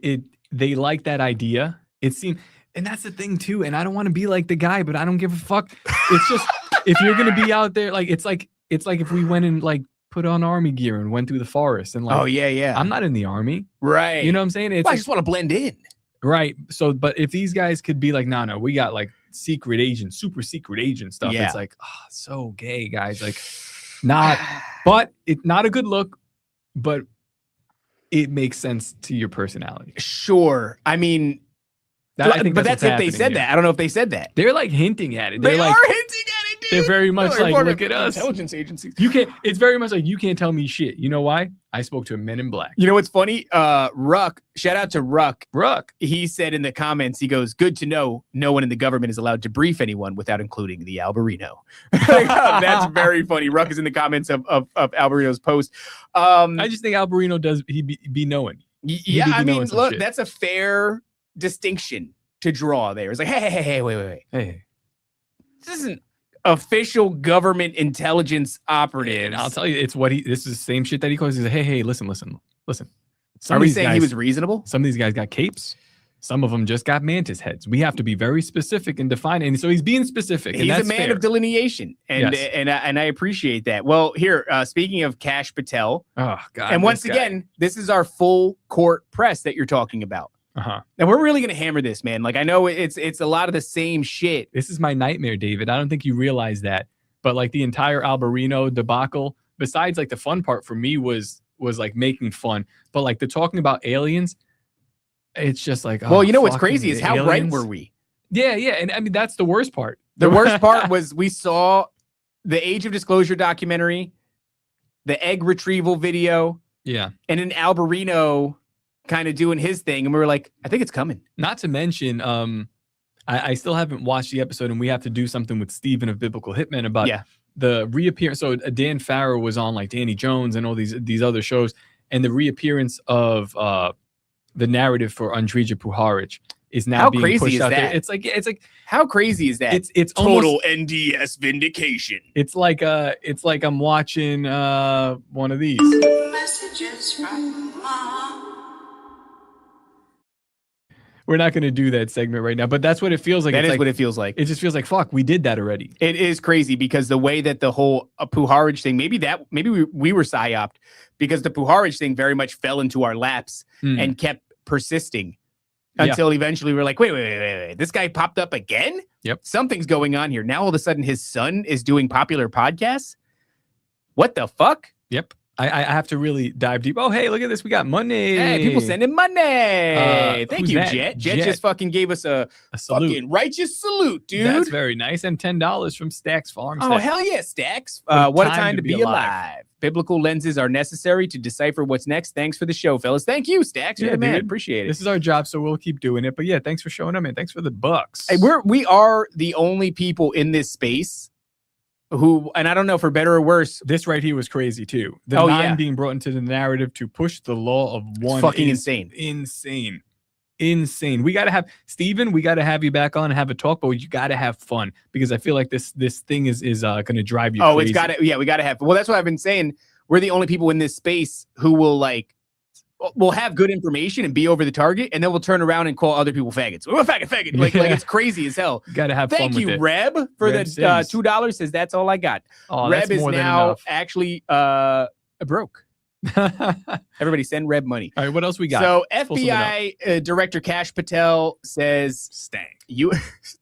they like that idea. It seems, and that's the thing too. And I don't want to be like the guy, but I don't give a fuck. It's just, if you're going to be out there, like, it's like if we went and like put on army gear and went through the forest and like, oh yeah. I'm not in the army. Right. You know what I'm saying? I just want to blend in. Right. So, but if these guys could be like, no, we got like secret agent, super secret agent stuff. Yeah. It's like, so gay, guys. Like, not, but it's not a good look. but it makes sense to your personality. Sure. I mean, I think but that's if they happening said here. that. I don't know if they said that. They're like hinting at it. They They're like, are hinting at it, dude. they're very much like, look at us. Intelligence agencies. You can't. It's very much like you can't tell me shit. You know why? I spoke to a Men in Black. You know what's funny? Ruck, shout out to Ruck. Ruck. He said in the comments, he goes, "Good to know no one in the government is allowed to brief anyone without including the Alberino." That's very funny. Ruck is in the comments of Alberino's post. I just think Alberino does he be knowing. Yeah, I mean, look, that's a fair distinction to draw there. It's like, hey, wait. Hey, this isn't official government intelligence operatives. and I'll tell you, it's what this is the same shit that he calls. He's like, hey, listen. Are we saying he was reasonable? Some of these guys got capes. Some of them just got mantis heads. We have to be very specific and define it. And so he's being specific. He's and a man fair. of delineation, and Yes. and I appreciate that. Well, here, speaking of Kash Patel, Oh God! and once again, this is our full court press that you're talking about. And we're really gonna hammer this, man. Like, I know it's a lot of the same shit. This is my nightmare, David. I don't think you realize that, but like the entire Alberino debacle, besides like the fun part for me was like making fun, but like the talking about aliens, it's just like, Well, you know what's fucking crazy is how right aliens. were we? Yeah, and I mean that's the worst part. The worst part was we saw the Age of Disclosure documentary, the egg retrieval video, Yeah. and an Alberino kind of doing his thing, and we were like, I think it's coming. Not to mention, I still haven't watched the episode, and we have to do something with Steven of Biblical Hitmen about the reappearance. So Dan Farrow was on like Danny Jones and all these other shows, and the reappearance of the narrative for Andrija Puharich is now being crazy pushed is out that? there. It's like How crazy is that? it's total almost, NDS vindication. it's like I'm watching one of these. Messages from mom. We're not going to do that segment right now, but that's what it feels like. That It's is like, what it feels like. It just feels like, fuck, we did that already. It is crazy because the way that the whole Puharich thing, maybe we were psyoped because the Puharich thing very much fell into our laps and kept persisting until eventually we were like, wait, this guy popped up again? Yep. Something's going on here. Now all of a sudden his son is doing popular podcasts? What the fuck? Yep. I have to really dive deep. Oh, hey, look at this. We got money. Hey, people sending money. Thank who's you, that? Jet. Jet just fucking gave us a salute. fucking righteous salute, dude. That's very nice. And $10 from Stacks Farms. Oh, hell yeah, Stacks. What a time to be alive. Biblical lenses are necessary to decipher what's next. Thanks for the show, fellas. Thank you, Stacks. You're the man. Dude. Appreciate it. This is our job, so we'll keep doing it. But yeah, thanks for showing up, man. Thanks for the bucks. Hey, we are the only people in this space who, and I don't know for better or worse. This right here was crazy too. The nine being brought into the narrative to push the law of one. It's fucking is insane. Insane. We got to have Steven, we got to have you back on and have a talk, but you got to have fun because I feel like this thing is going to drive you crazy. It's got to, we got to have, well, that's what I've been saying. We're the only people in this space who will we'll have good information and be over the target, and then we'll turn around and call other people faggots. We're faggot. Like it's crazy as hell. Got to have fun with it. Thank you, Reb, for Reb the $2. Says that's all I got. Oh, Reb that's is more than now enough. actually broke. Everybody send Reb money. All right, what else we got? So Full sum it up. FBI Director Kash Patel says, "Stank." You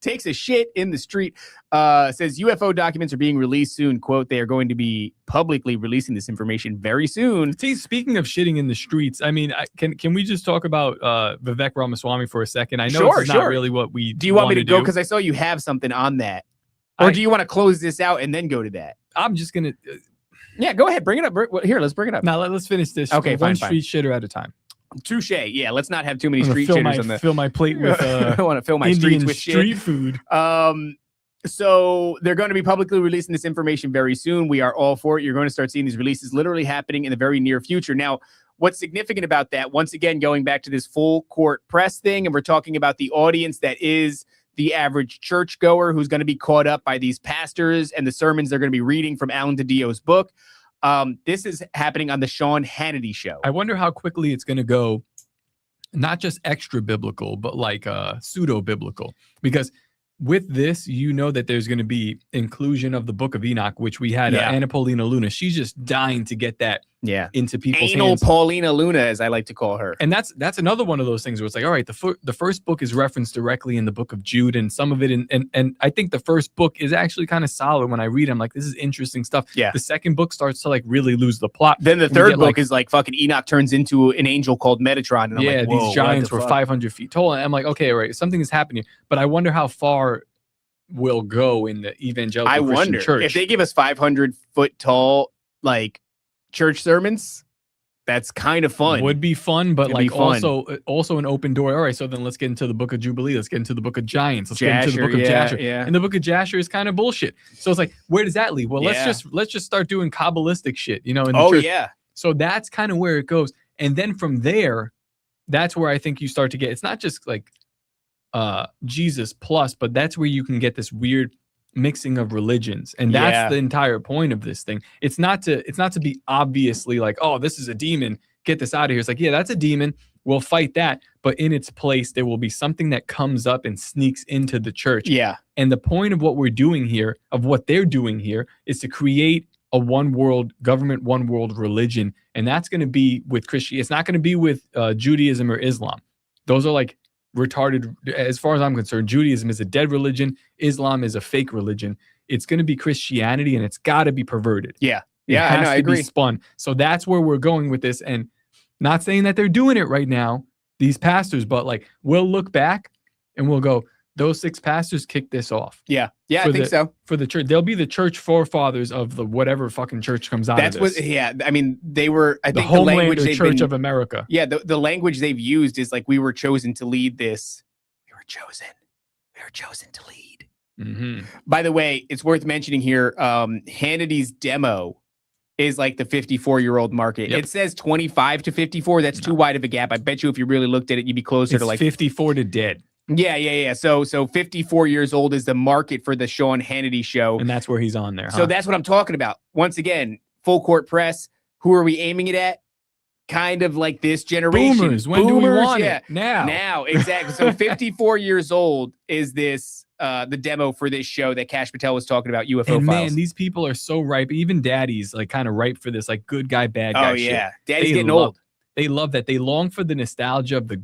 takes a shit in the street. Says UFO documents are being released soon. Quote: They are going to be publicly releasing this information very soon. See, speaking of shitting in the streets, I mean, can we just talk about Vivek Ramaswamy for a second? I know it's not really what we do. You want me to go? Because I saw you have something on that. Or do you want to close this out and then go to that? I'm just gonna. Yeah, go ahead. Bring it up. Here, let's bring it up. Now let's finish this. Okay, one fine. street shitter at a time. Touche. Yeah, let's not have too many I'm gonna street shitters on the. Fill my plate with. I want to fill my Indian streets with street shit. food. So they're going to be publicly releasing this information very soon. We are all for it. You're going to start seeing these releases literally happening in the very near future. Now, what's significant about that? Once again, going back to this full court press thing, and we're talking about the audience that is the average churchgoer who's going to be caught up by these pastors and the sermons they're going to be reading from Alan DiDio's book. This is happening on the Sean Hannity show. I wonder how quickly it's going to go, not just extra biblical, but like pseudo biblical. Because with this, you know that there's going to be inclusion of the Book of Enoch, which we had Anna Paulina Luna. She's just dying to get that Yeah. into people's Anal hands. Paulina Luna, as I like to call her. And that's another one of those things where it's like, all right, the first book is referenced directly in the book of Jude, and some of it, and I think the first book is actually kind of solid. When I read, I'm like, this is interesting stuff. Yeah. The second book starts to like really lose the plot. Then the And we third get, book like, is like fucking Enoch turns into an angel called Metatron. And I'm like, whoa, these what giants the were fuck? 500 feet tall. And I'm like, okay, all right, something is happening. But I wonder how far we'll go in the evangelical I Christian wonder church. if they give us 500-foot tall like church sermons. That's kind of fun. Would be fun, but It'd be like fun. also an open door. All right, so then let's get into the book of Jubilee. Let's get into the book of Giants. Let's get into the Jasher, book of yeah, Jasher. yeah. And the book of Jasher is kind of bullshit. So it's like, where does that lead? Well, Yeah. let's just start doing Kabbalistic shit, in the Oh church. yeah. So that's kind of where it goes. And then from there, that's where I think you start to get, it's not just like Jesus plus, but that's where you can get this weird mixing of religions. And that's Yeah. the entire point of this thing. It's not to be obviously like, oh, this is a demon, get this out of here. It's like, yeah, that's a demon. We'll fight that. But in its place, there will be something that comes up and sneaks into the church. Yeah. And the point of what we're doing here, of what they're doing here, is to create a one world government, one world religion. And that's going to be with Christianity. It's not going to be with Judaism or Islam. Those are like retarded. As far as I'm concerned, Judaism is a dead religion. Islam is a fake religion. It's going to be Christianity, and it's got to be perverted. Yeah. It Yeah. has I know. I to be agree. spun. So that's where we're going with this. And not saying that they're doing it right now, these pastors, but like we'll look back and we'll go, those 6 pastors kicked this off. Yeah. Yeah. I For think the- so. For the church, they'll be the church forefathers of the whatever fucking church comes out That's of this. what. Yeah. I mean, they were. I the think the language Homelander they've Church been. of America. Yeah. The language they've used is like, we were chosen to lead this. We were chosen. We were chosen to lead. Mm-hmm. By the way, it's worth mentioning here. Hannity's demo is like the 54-year-old market. Yep. It says 25 to 54. That's too wide of a gap. I bet you if you really looked at it, you'd be closer It's to like 54 to dead. Yeah. So 54 years old is the market for the Sean Hannity show. And that's where he's on there. So that's what I'm talking about. Once again, full court press. Who are we aiming it at? Kind of like this generation. Boomers. When do we Boomers, want yeah. it? Now. Now, exactly. So 54 years old is this the demo for this show that Cash Patel was talking about, UFO And Files. man, these people are so ripe. Even daddy's like kind of ripe for this, like good guy, bad guy oh shit. yeah, Daddy's They getting love- old. They love that. They long for the nostalgia of the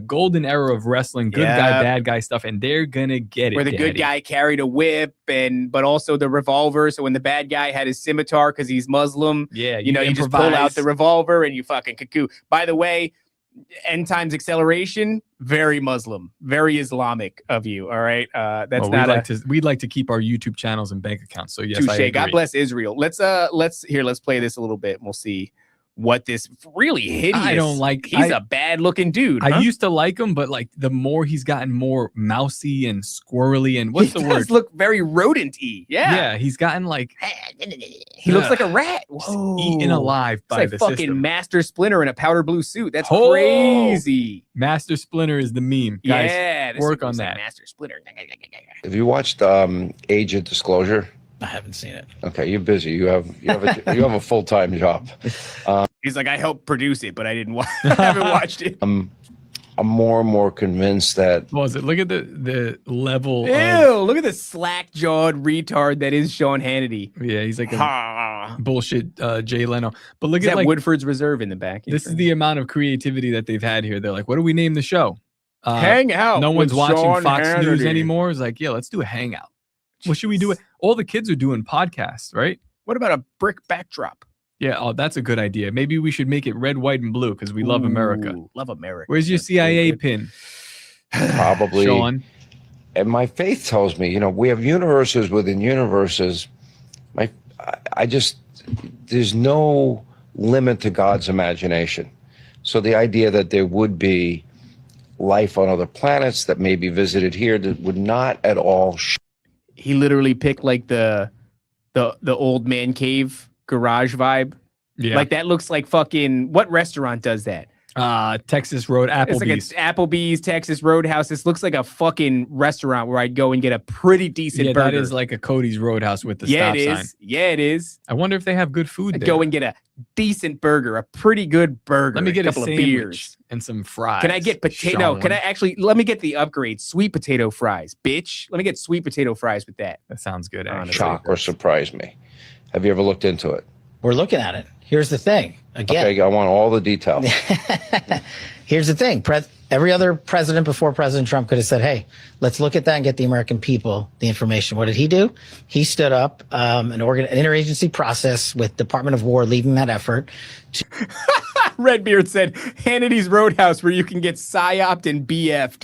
golden era of wrestling, good Yeah. guy, bad guy stuff, and they're gonna get it. Where the good Daddy. guy carried a whip but also the revolver. So when the bad guy had his scimitar because he's Muslim, Yeah, you just pull out the revolver and you fucking cuckoo. By the way, end times acceleration, very Muslim, very Islamic of you. All right. That's Well, not we'd like to keep our YouTube channels and bank accounts. So yes, I touche. God agree. bless Israel. Let's play this a little bit and we'll see what this really hideous. I don't like- He's a bad looking dude. I huh? used to like him, but like the more he's gotten more mousy and squirrely, and what's he the does word? look very rodent-y. Yeah, he's gotten like He looks Ugh. like a rat. eaten alive It's by like the fucking system. Master Splinter in a powder blue suit. That's Oh! crazy. Master Splinter is the meme, guys. Yeah, this work dude on looks like that. Master Splinter. Have you watched Age of Disclosure? I haven't seen it. Okay, you're busy. You have a full-time job. He's like, I helped produce it, but I didn't watch. I haven't watched it. I'm more and more convinced that What was it? Look at the level. Ew! Look at the slack-jawed retard that is Sean Hannity. Yeah, he's like a Ha! bullshit Jay Leno. But look Is at that like Woodford's Reserve in the back? this is the amount of creativity that they've had here. They're like, what do we name the show? Hang out. No one's with watching Sean Fox News Hannity. anymore. It's like, yeah, let's do a hangout. What should we do? All the kids are doing podcasts, right? What about a brick backdrop? Yeah, oh, that's a good idea. Maybe we should make it red, white, and blue because we love America. Ooh, love America. Where's your That's CIA good. pin, probably, Sean? and my faith tells me, we have universes within universes. There's no limit to God's imagination. So the idea that there would be life on other planets that may be visited here that would not at all. He literally picked like the old man cave garage vibe. Yeah, Like that looks like fucking what restaurant does that? Texas Road, It's like Applebee's. a Applebee's, Texas Roadhouse. This looks like a fucking restaurant where I'd go and get a pretty decent Yeah, burger. that is like a Cody's Roadhouse with the yeah, stop it sign. is. Yeah, it is. I wonder if they have good food I'd there. go and get a decent burger, a pretty good burger. Let me get a couple of sandwich beers. and some fries. Can I get potato? No, can I actually? Let me get the upgrade, sweet potato fries, bitch. Let me get sweet potato fries with that. That sounds good. Actually. Honestly. Shock or surprise me. Have you ever looked into it? We're looking at it. Here's the thing. Again, Okay, I want all the details. here's the thing. Every other president before President Trump could have said, hey, let's look at that and get the American people the information. What did he do? He stood up an interagency process with Department of War leading that effort. Redbeard said, Hannity's Roadhouse, where you can get psyoped and BF'd.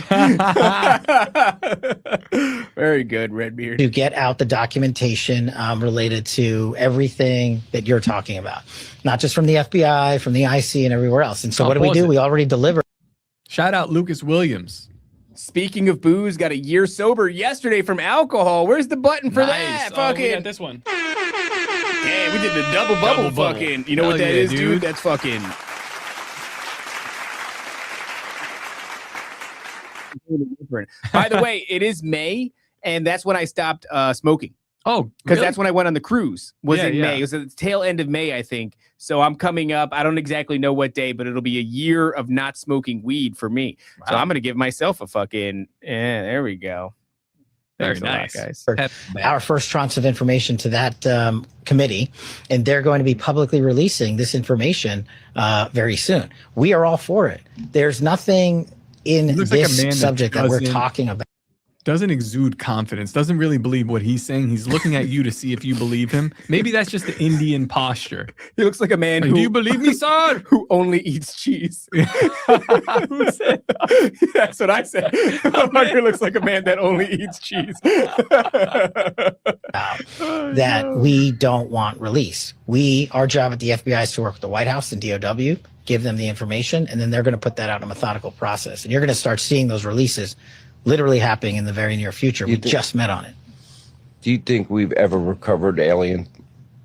Very good, Redbeard. To get out the documentation related to everything that you're talking about, not just from the FBI, from the IC, and everywhere else. And so what do we do? We already delivered. Shout out Lucas Williams. Speaking of booze, got a year sober yesterday from alcohol. Where's the button for that? We Fucking. got this one. Yeah, we did the double bubble fucking. You know what that is, dude? That's fucking. By the way, it is May, and that's when I stopped smoking. Oh, because really? that's when I went on the cruise. Was in Yeah. May. It was at the tail end of May, I think. So I'm coming up. I don't exactly know what day, but it'll be a year of not smoking weed for me. Wow. So I'm gonna give myself a fucking. There we go. Very Thanks nice, a lot, guys. Our first tranche of information to that committee, and they're going to be publicly releasing this information very soon. We are all for it. There's nothing in this subject that we're talking about. Doesn't exude confidence, doesn't really believe what he's saying. He's looking at you to see if you believe him. Maybe that's just the Indian posture. He looks like a man who, do you believe me, sir? Who only eats cheese. Who said that? That's what I said. Motherfucker looks like a man that only eats cheese. That we don't want released. Our job at the FBI is to work with the White House and DOW, give them the information, and then they're going to put that out in a methodical process. And you're going to start seeing those releases literally happening in the very near future. We just met on it. Do you think we've ever recovered alien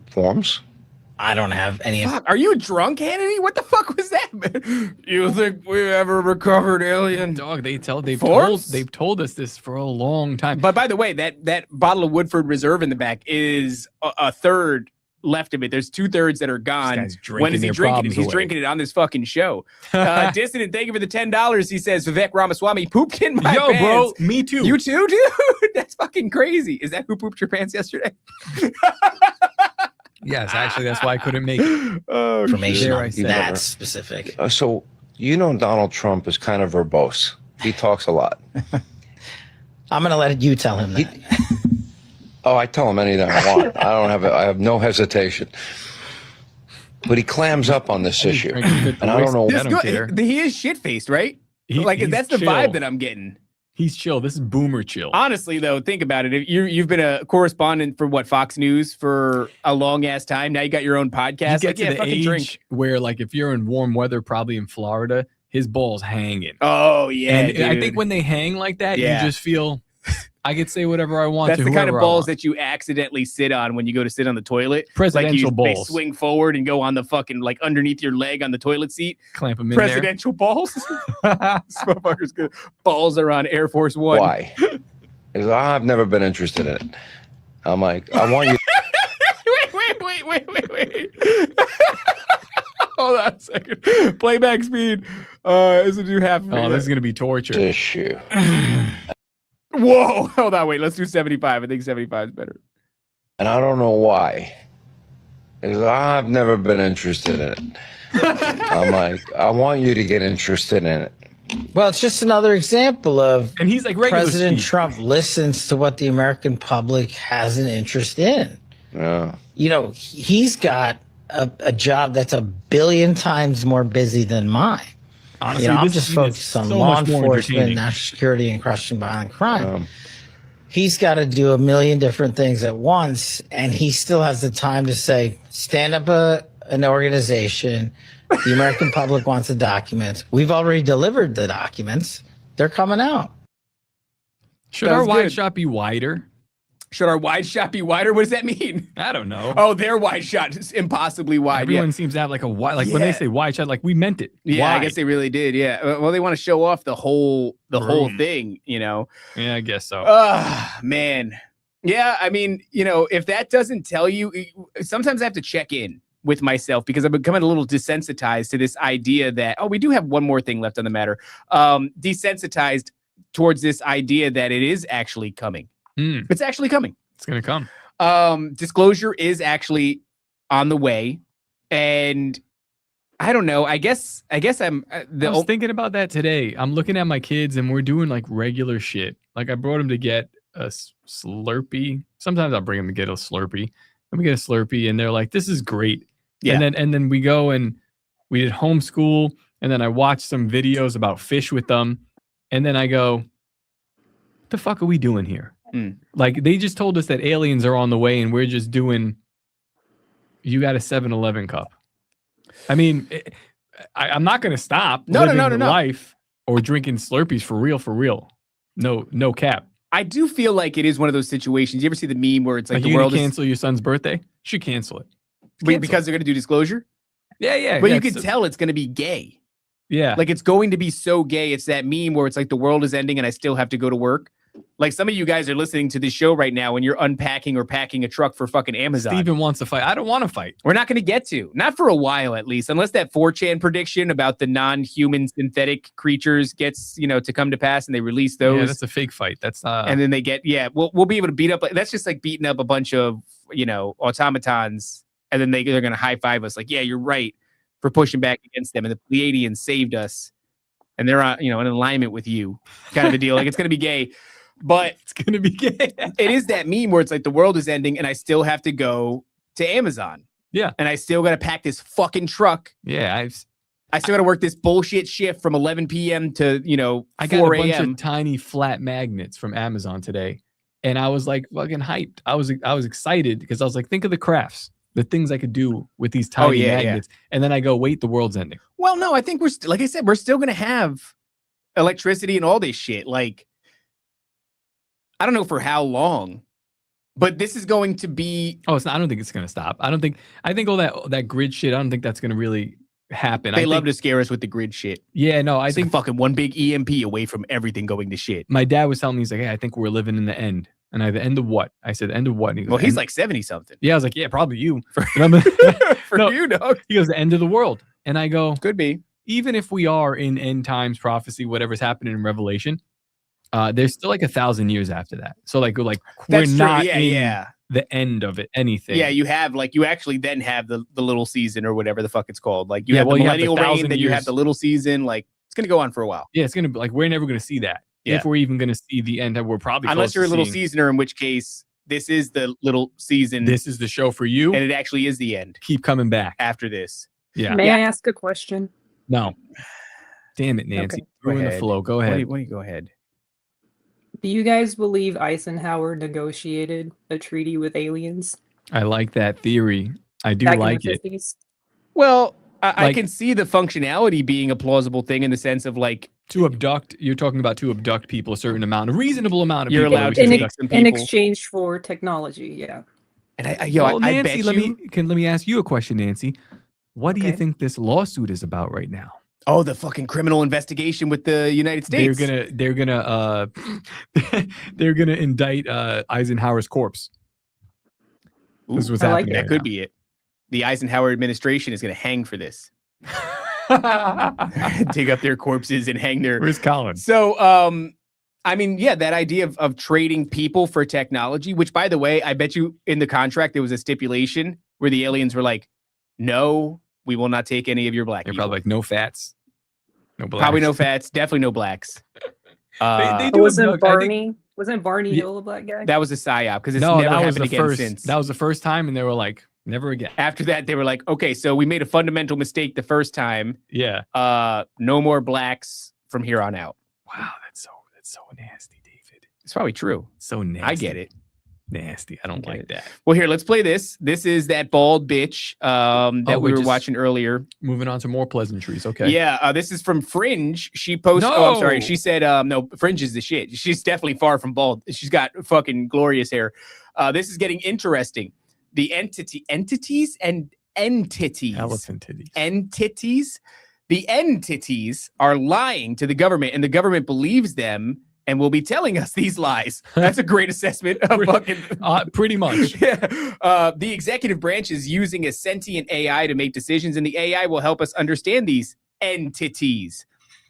forms? I don't have any. Fuck, are you drunk, Hannity? What the fuck was that, man? You think we ever recovered alien? Dog, they've told us this for a long time. But by the way, that bottle of Woodford Reserve in the back is a third left of it. There's 2/3 that are gone. When is he drinking it? He's drinking it on this fucking show. Dissident, thank you for the $10. He says, Vivek Ramaswamy pooped in my pants. Bro, me too. You too, dude? That's fucking crazy. Is that who pooped your pants yesterday? Yes, actually, that's why I couldn't make it. Information on that specific. So, Donald Trump is kind of verbose. He talks a lot. I'm going to let you tell him that. I tell him anything I want. I have no hesitation. But he clams up on this issue. And I don't know. He is shit-faced, right? That's the vibe that I'm getting. He's chill. This is boomer chill. Honestly, though, think about it. You've been a correspondent for Fox News for a long ass time. Now you got your own podcast. You get to the age where, if you're in warm weather, probably in Florida, his balls hanging. Oh yeah, and dude. I think when they hang like that, you just feel I could say whatever I want. That's the kind of balls that you accidentally sit on when you go to sit on the toilet. Presidential balls. They swing forward and go on the fucking underneath your leg on the toilet seat. Clamp them in Presidential balls. This motherfucker's good. Balls are on Air Force One. Why? Because I've never been interested in it. I'm like, I want you. Wait. Hold on a second. Playback speed. Is it do half? Oh, this is gonna be torture. Issue. Whoa, hold on, wait, let's do 75. I think 75 is better. And I don't know why. Because I've never been interested in it. I'm like, I want you to get interested in it. Well, it's just another example of and he's like President Trump listens to what the American public has an interest in. Yeah. He's got a job that's 1 billion times more busy than mine. Honestly, I'm just focused on law enforcement, national security, and crushing violent crime. He's got to do 1 million different things at once, and he still has the time to say, stand up an organization. The American public wants the documents. We've already delivered the documents. They're coming out. Should our wide shot be wider? Should our wide shot be wider? What does that mean? I don't know. Oh, their wide shot is impossibly wide. Everyone seems to have a wide, when they say wide shot, we meant it. Yeah, wide. I guess they really did. Yeah. Well, they want to show off the whole thing, Yeah, I guess so. Man. Yeah, I mean, if that doesn't tell you, sometimes I have to check in with myself because I'm becoming a little desensitized to this idea that, we do have one more thing left on the matter. Desensitized towards this idea that it is actually coming. It's actually coming. It's going to come. Disclosure is actually on the way. And I don't know. I guess I'm I was thinking about that today. I'm looking at my kids and we're doing like regular shit. Like I brought them to get a Slurpee. Sometimes I'll bring them to get a Slurpee. And we get a Slurpee and they're like, this is great. Yeah. And then we go and we did homeschool. And then I watched some videos about fish with them. And then I go, what the fuck are we doing here? Like they just told us that aliens are on the way and we're just doing, you got a 7-Eleven cup. I mean, I'm not going to stop living life or drinking Slurpees for real. No cap. I do feel like it is one of those situations. You ever see the meme where it's like the world cancel your son's birthday? You should cancel it. Because they're going to do disclosure? Yeah. But you can tell it's going to be gay. Yeah. Like it's going to be so gay. It's that meme where it's like the world is ending and I still have to go to work. Like some of you guys are listening to this show right now and you're unpacking or packing a truck for fucking Amazon. Steven wants to fight. I don't want to fight. We're not going to get to. Not for a while, at least. Unless that 4chan prediction about the non-human synthetic creatures gets, to come to pass and they release those. Yeah, that's a fake fight. That's and then they get, we'll be able to beat up. That's just like beating up a bunch of, automatons. And then they're going to high five us. Like, yeah, you're right for pushing back against them. And the Pleiadians saved us. And they're, in alignment with you kind of a deal. Like it's going to be gay. But it's going to be gay. It is that meme where it's like the world is ending and I still have to go to Amazon. Yeah. And I still got to pack this fucking truck. Yeah. I still got to work this bullshit shift from 11 p.m. to, 4 a.m. I got a bunch of tiny flat magnets from Amazon today. And I was like fucking hyped. I was excited because I was like, think of the crafts, the things I could do with these tiny magnets. Yeah. And then I go, wait, the world's ending. Well, no, I think like I said, we're still going to have electricity and all this shit. Like, I don't know for how long, but this is going to be. Oh, I don't think it's going to stop. I think all that grid shit, I don't think that's going to really happen. They love to scare us with the grid shit. Yeah, no, I think like fucking one big EMP away from everything going to shit. My dad was telling me, he's like, hey, I think we're living in the end. And the end of what? I said, the end of what? And he goes, he's like 70 something. Yeah, I was like, yeah, probably you. For you, dog. He goes, the end of the world. And I go, could be. Even if we are in end times prophecy, whatever's happening in Revelation, there's still like 1,000 years after that. So like we're not in the end of it, anything. Yeah, you have you actually then have the little season or whatever the fuck it's called. Like you have the millennial reign, then you have the little season. Like it's gonna go on for a while. Yeah, it's gonna be like we're never gonna see that. Yeah. If we're even gonna see the end, we're probably unless you're a little seasoner, in which case this is the little season. This is the show for you, and it actually is the end. Keep coming back after this. Yeah. May I ask a question? No. Damn it, Nancy. Okay. Ruin the flow. Go ahead. Why don't you go ahead? Do you guys believe Eisenhower negotiated a treaty with aliens? I like that theory. I do like it. Well, I can see the functionality being a plausible thing in the sense of like to abduct. You're talking about to abduct people a reasonable amount of you're people. Allowed to abduct some people in exchange for technology. Yeah. And I Nancy, bet let me ask you a question, Nancy. What do you think this lawsuit is about right now? Oh, the fucking criminal investigation with the United States. They're gonna indict Eisenhower's corpse. Ooh, this was happening. That could be it. The Eisenhower administration is gonna hang for this. Dig up their corpses and hang their. Where's Colin? So, I mean, yeah, that idea of trading people for technology. Which, by the way, I bet you in the contract there was a stipulation where the aliens were like, "No, we will not take any of your black." They're people. probably like, no fats. No blacks. Probably no fats. Definitely no blacks. They wasn't Barney Hill a black guy? That was a psyop because it's never happened again since. That was the first time, and they were like, never again. After that, they were like, okay, so we made a fundamental mistake the first time. Yeah. No more blacks from here on out. Wow, that's so nasty, David. It's probably true. So nasty. I get it. Nasty. I don't like that. Well, here, let's play this. This is that bald bitch that we were watching earlier. Moving on to more pleasantries. Okay. Yeah. This is from Fringe. She posted. Oh, I'm sorry. She said, no, Fringe is the shit. She's definitely far from bald. She's got fucking glorious hair. This is getting interesting. The entities. Elephant titties. Entities. The entities are lying to the government, and the government believes them and will be telling us these lies. That's a great assessment of fucking... pretty much. Yeah. The executive branch is using a sentient AI to make decisions, and the AI will help us understand these entities.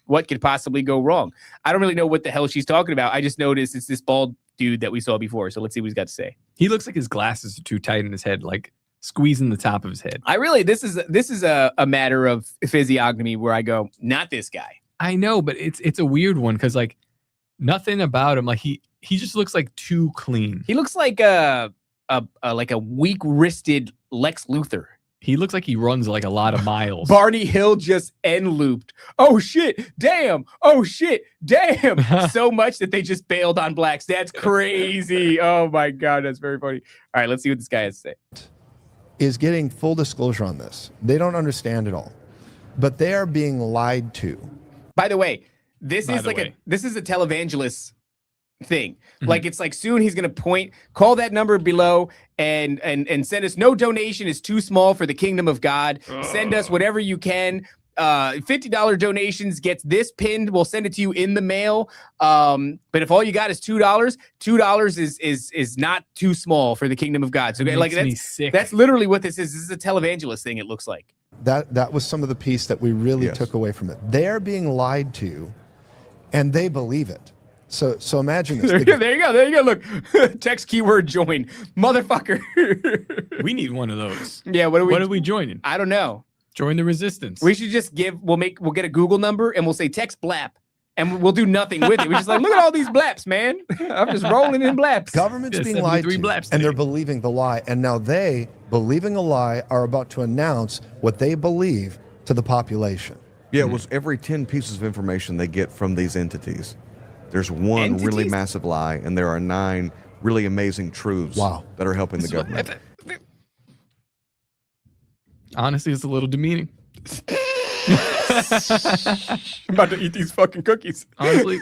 What could possibly go wrong? I don't really know what the hell she's talking about. I just noticed it's this bald dude that we saw before. So let's see what he's got to say. He looks like his glasses are too tight in his head. Like squeezing the top of his head. This is a matter of physiognomy where I go, not this guy. I know, but it's a weird one because like nothing about him. Like he just looks like too clean. He looks like a weak-wristed Lex Luthor. He looks like he runs like a lot of miles. Barney Hill just end-looped. Oh, shit. Damn. Oh, shit. Damn. So much that they just bailed on blacks. That's crazy. Oh, my God. That's very funny. All right, let's see what this guy has to say. Is getting full disclosure on this. They don't understand it all. But they are being lied to. By the way, this is a televangelist thing. Like it's like soon he's gonna call that number below and send us no donation is too small for the kingdom of God. Send us whatever you can. $50 donations gets this pinned. We'll send it to you in the mail. But if all you got is $2 is not too small for the kingdom of God. So like that's literally what this is. This is a televangelist thing. It looks like that was some of the piece that we really took away from it. They're being lied to, and they believe it. So imagine this. There you go. Look, text keyword join, motherfucker. We need one of those. Yeah. What are we joining? I don't know. Join the resistance. We should just we'll get a Google number and we'll say text blap and we'll do nothing with it. We're just like, look at all these blaps, man. I'm just rolling in blaps. Government's being lied to, and they're believing the lie. And now they, believing a lie, are about to announce what they believe to the population. Yeah, it was every 10 pieces of information they get from these entities. There's one really massive lie, and there are 9 really amazing truths that are helping the government. Honestly, it's a little demeaning. I'm about to eat these fucking cookies. Honestly,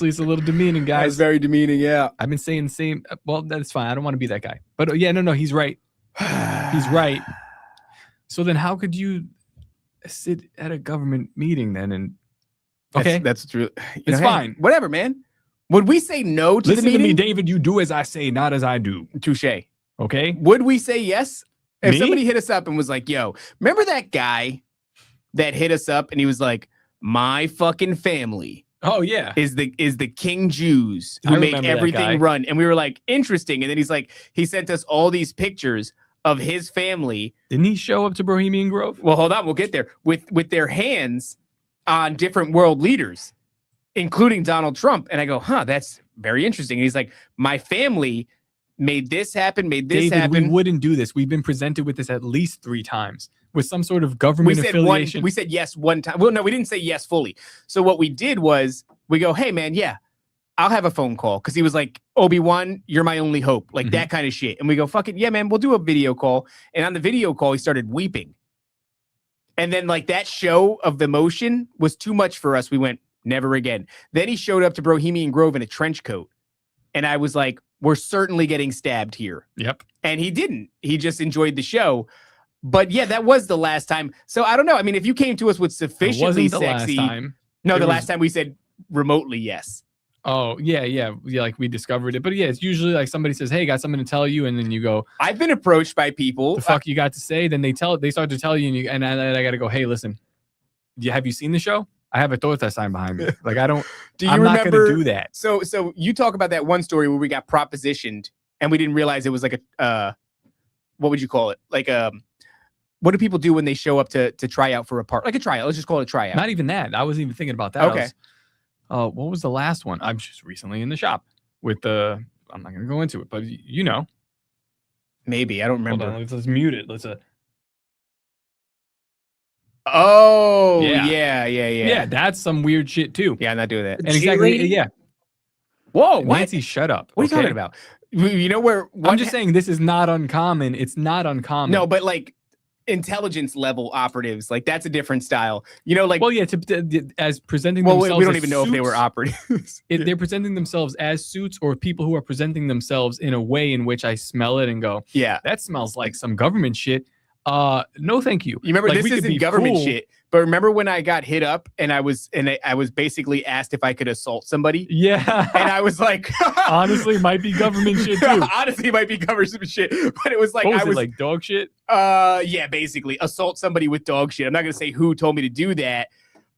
it's a little demeaning, guys. That's very demeaning, yeah. I've been saying the same. Well, that's fine. I don't want to be that guy. But yeah, no, he's right. He's right. So then how could you sit at a government meeting then and okay, that's true. It's fine. Whatever, man. Would we say no to the meeting? Listen to me, David. You do as I say, not as I do. Touche. Okay. Would we say yes? If Me? somebody hit us up and was like, yo, remember that guy that hit us up and he was like, my fucking family Oh yeah, is the King Jews who make everything run. And we were like, interesting. And then he's like, he sent us all these pictures of his family. Didn't he show up to Bohemian Grove? Well, hold on, we'll get there. With their hands on different world leaders, including Donald Trump. And I go, that's very interesting. And he's like, my family made this happen, David, happen. We wouldn't do this. We've been presented with this at least 3 times with some sort of government affiliation. We said yes one time. Well, no, we didn't say yes fully. So what we did was we go, hey man, yeah, I'll have a phone call. Cause he was like, Obi-Wan, you're my only hope. Like that kind of shit. And we go, fuck it. Yeah, man, we'll do a video call. And on the video call, he started weeping. And then like that show of emotion was too much for us. We went, never again. Then he showed up to Bohemian Grove in a trench coat. And I was like, we're certainly getting stabbed here. Yep. And he didn't. He just enjoyed the show. But yeah, that was the last time. So I don't know. I mean, if you came to us with sufficiently sexy. Last time. No, last time we said remotely yes. Oh, yeah. Like we discovered it. But yeah, it's usually like somebody says, hey, got something to tell you. And then you go, I've been approached by people. The fuck you got to say? Then they start to tell you and I got to go, hey, listen, have you seen the show? I have a torta sign behind me. Like I'm remember, not going to do that. So you talk about that one story where we got propositioned and we didn't realize it was like what would you call it? Like what do people do when they show up to try out for a part? Like a tryout. Let's just call it a tryout. Not even that. I wasn't even thinking about that. Okay. What was the last one? I'm just recently in the shop with I'm not going to go into it, but you know. Maybe. I don't remember. Hold on, let's mute it. Oh, yeah. That's some weird shit too. Yeah, I'm not doing that. And exactly, yeah. Whoa, Nancy, shut up. What are you talking about? You know where? I'm just saying this is not uncommon. It's not uncommon. No, but like intelligence level operatives, like that's a different style. You know, like as presenting themselves. We don't even know if they were operatives. They're presenting themselves as suits or people who are presenting themselves in a way in which I smell it and go, yeah, that smells like some government shit. No, thank you. You remember, like, this isn't government shit, but remember when I got hit up and I was basically asked if I could assault somebody? Yeah. And I was like, honestly, might be government shit too. Honestly, might be government shit, but it was like, like dog shit? Yeah, basically assault somebody with dog shit. I'm not going to say who told me to do that.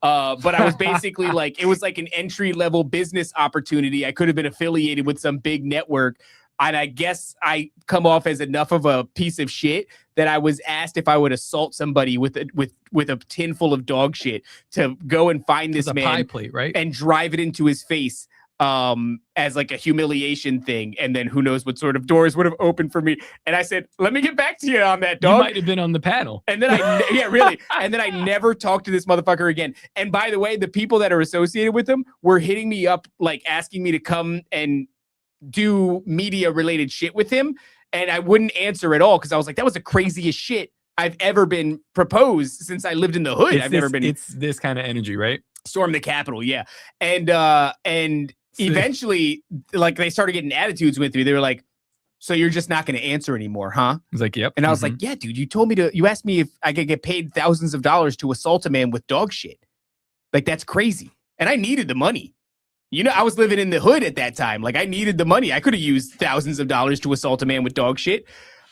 But I was basically like, it was like an entry level business opportunity. I could have been affiliated with some big network. And I guess I come off as enough of a piece of shit that I was asked if I would assault somebody with a tin full of dog shit to go and find this man pie plate, right? And drive it into his face as like a humiliation thing. And then who knows what sort of doors would have opened for me. And I said, let me get back to you on that, dog. You might have been on the panel. And then and then I never talked to this motherfucker again. And by the way, the people that are associated with him were hitting me up, like asking me to come and do media related shit with him. And I wouldn't answer at all because I was like, that was the craziest shit I've ever been proposed since I lived in the hood. It's this kind of energy, right? Storm the Capitol, yeah. And eventually, like, they started getting attitudes with me. They were like, so you're just not going to answer anymore, huh? I was like, yep. And I was like, yeah, dude, you asked me if I could get paid thousands of dollars to assault a man with dog shit. Like, that's crazy. And I needed the money. You know, I was living in the hood at that time. Like, I needed the money. I could have used thousands of dollars to assault a man with dog shit.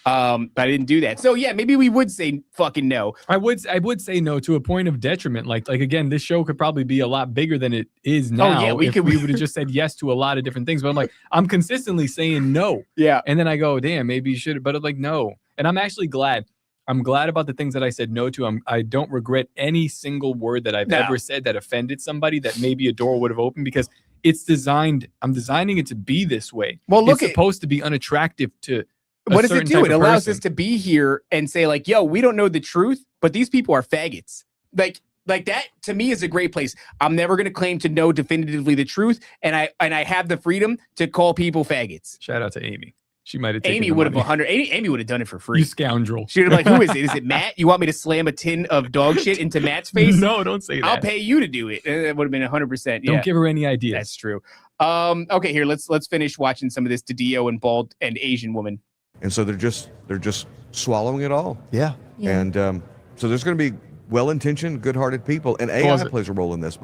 But I didn't do that. So yeah, maybe we would say fucking no. I would say no to a point of detriment. Like again, this show could probably be a lot bigger than it is now. Oh yeah, we would have just said yes to a lot of different things. But I'm like, I'm consistently saying no. Yeah. And then I go, damn, maybe you should. But I'm like, no. And I'm actually glad. I'm glad about the things that I said no to. I don't regret any single word that I've ever said that offended somebody that maybe a door would have opened because it's designed. I'm designing it to be this way. Well, look, it's supposed to be unattractive to. What does it do? It allows us to be here and say like, yo, we don't know the truth, but these people are faggots. Like that to me is a great place. I'm never going to claim to know definitively the truth. And I have the freedom to call people faggots. Shout out to Amy. She might have taken Amy would have Amy would have done it for free. You scoundrel. She would have been like, who is it? Is it Matt? You want me to slam a tin of dog shit into Matt's face? No, don't say that. I'll pay you to do it. It would have been 100%. Yeah. Don't give her any ideas. That's true. Okay, here, let's finish watching some of this DiDio and bald and Asian woman. And so they're just swallowing it all. Yeah. And so there's going to be well-intentioned, good-hearted people, and AI plays a role in this.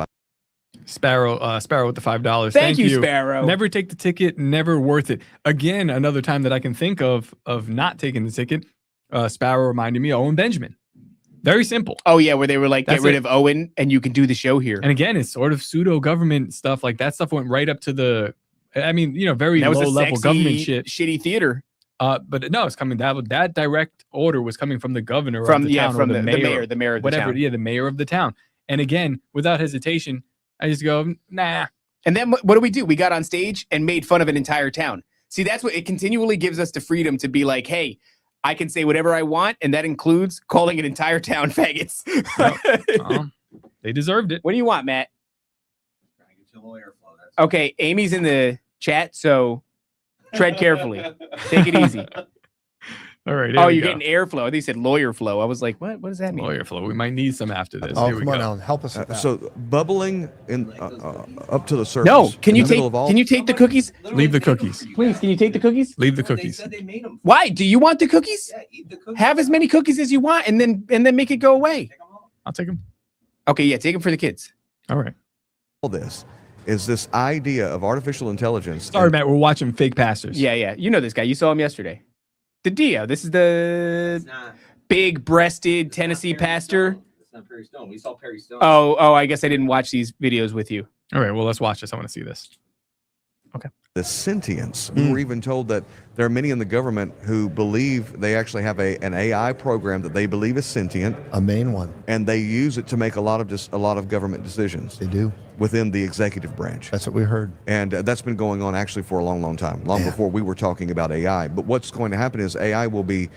Sparrow with the $5. Thank you, Sparrow. Never take the ticket. Never worth it. Again, another time that I can think of not taking the ticket. Sparrow reminded me of Owen Benjamin. Very simple. Oh yeah, where they were like, get rid of Owen, and you can do the show here. And again, it's sort of pseudo government stuff. Like that stuff went right up to the. I mean, very low level government shit. Shitty theater. But no, it's coming. That direct order was coming from the governor of the town, from or the mayor of the whatever. town. Yeah, the mayor of the town. And again, without hesitation, I just go, nah. And then what do? We got on stage and made fun of an entire town. See, that's what it continually gives us the freedom to be like, hey, I can say whatever I want, and that includes calling an entire town faggots. They deserved it. What do you want, Matt? Okay, Amy's in the chat, so tread carefully. Take it easy. All right. Oh, you're getting airflow. They said lawyer flow. I was like, what does that mean? Lawyer flow. We might need some after this. Oh, Here we come on, go. Alan, help us with that. So bubbling in up to the surface. No, can you take the cookies? Leave the cookies. Please, can you take the cookies? Leave the cookies. They made them. Why? Do you want the cookies? Yeah, eat the cookies. Have as many cookies as you want, and then make it go away. I'll take them. Okay, yeah, take them for the kids. All right. All this is this idea of artificial intelligence. Sorry, Matt. We're watching fake pastors. Yeah. You know this guy. You saw him yesterday. DiDio. This is the big-breasted Tennessee pastor. It's not Perry Stone. We saw Perry Stone. Oh, I guess I didn't watch these videos with you. All right. Well, let's watch this. I want to see this. Okay. The sentience. We were even told that there are many in the government who believe they actually have an AI program that they believe is sentient. A main one. And they use it to make a lot of government decisions. They do. Within the executive branch. That's what we heard. And that's been going on actually for a long, long time, long before we were talking about AI. But what's going to happen is AI will be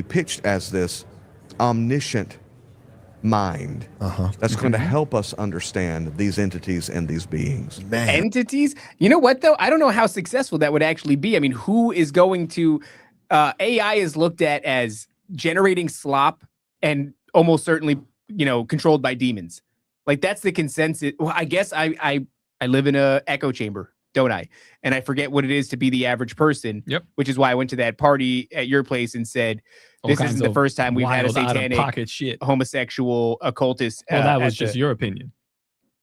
pitched as this omniscient mind that's going to help us understand these entities and these beings. Man. Entities? You know what, though? I don't know how successful that would actually be. I mean, who is going to... AI is looked at as generating slop and almost certainly, controlled by demons. Like, that's the consensus. Well, I guess I live in a echo chamber, don't I? And I forget what it is to be the average person. Yep. Which is why I went to that party at your place and said, this isn't the first time we've had a satanic, pocket shit, homosexual, occultist. Well, that was just your opinion.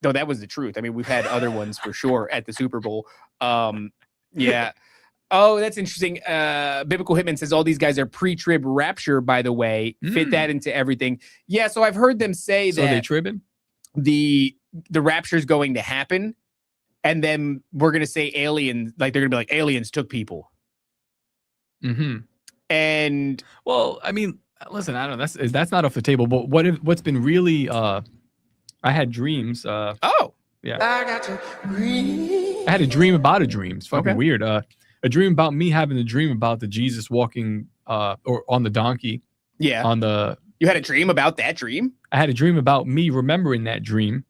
No, that was the truth. I mean, we've had other ones for sure at the Super Bowl. Yeah. Oh, that's interesting. Biblical Hitman says all these guys are pre-trib rapture, by the way. Fit that into everything. Yeah, so I've heard them say that they tribbing? The rapture is going to happen, and then we're going to say aliens, like they're going to be like, aliens took people. And well, I mean, listen, I don't know. That's not off the table. But what's been really I had dreams. Yeah. I had a dream about a dream. It's fucking weird. A dream about me having a dream about the Jesus walking or on the donkey. Yeah. You had a dream about that dream? I had a dream about me remembering that dream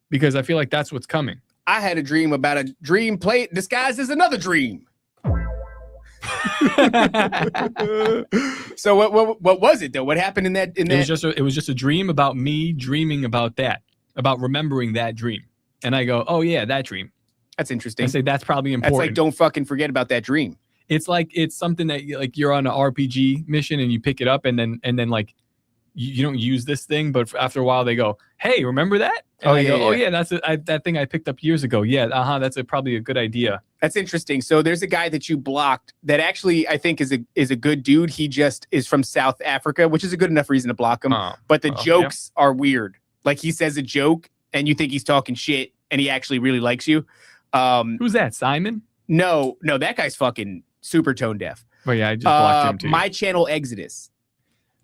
because I feel like that's what's coming. I had a dream about a dream disguised as another dream. So what was it though? What happened in that? It was just a dream about me dreaming about that, about remembering that dream. And I go, oh yeah, that dream. That's interesting. I say that's probably important. That's like, don't fucking forget about that dream. It's like it's something that like you're on an RPG mission and you pick it up and then like you don't use this thing, but after a while they go, hey, remember that? And I go, oh yeah, that's that thing I picked up years ago. Yeah, that's probably a good idea. That's interesting. So there's a guy that you blocked that actually I think is a good dude. He just is from South Africa, which is a good enough reason to block him. But the jokes are weird. Like he says a joke and you think he's talking shit and he actually really likes you. Who's that? Simon? No, that guy's fucking super tone deaf. But yeah, I just blocked him too. My channel Exodus.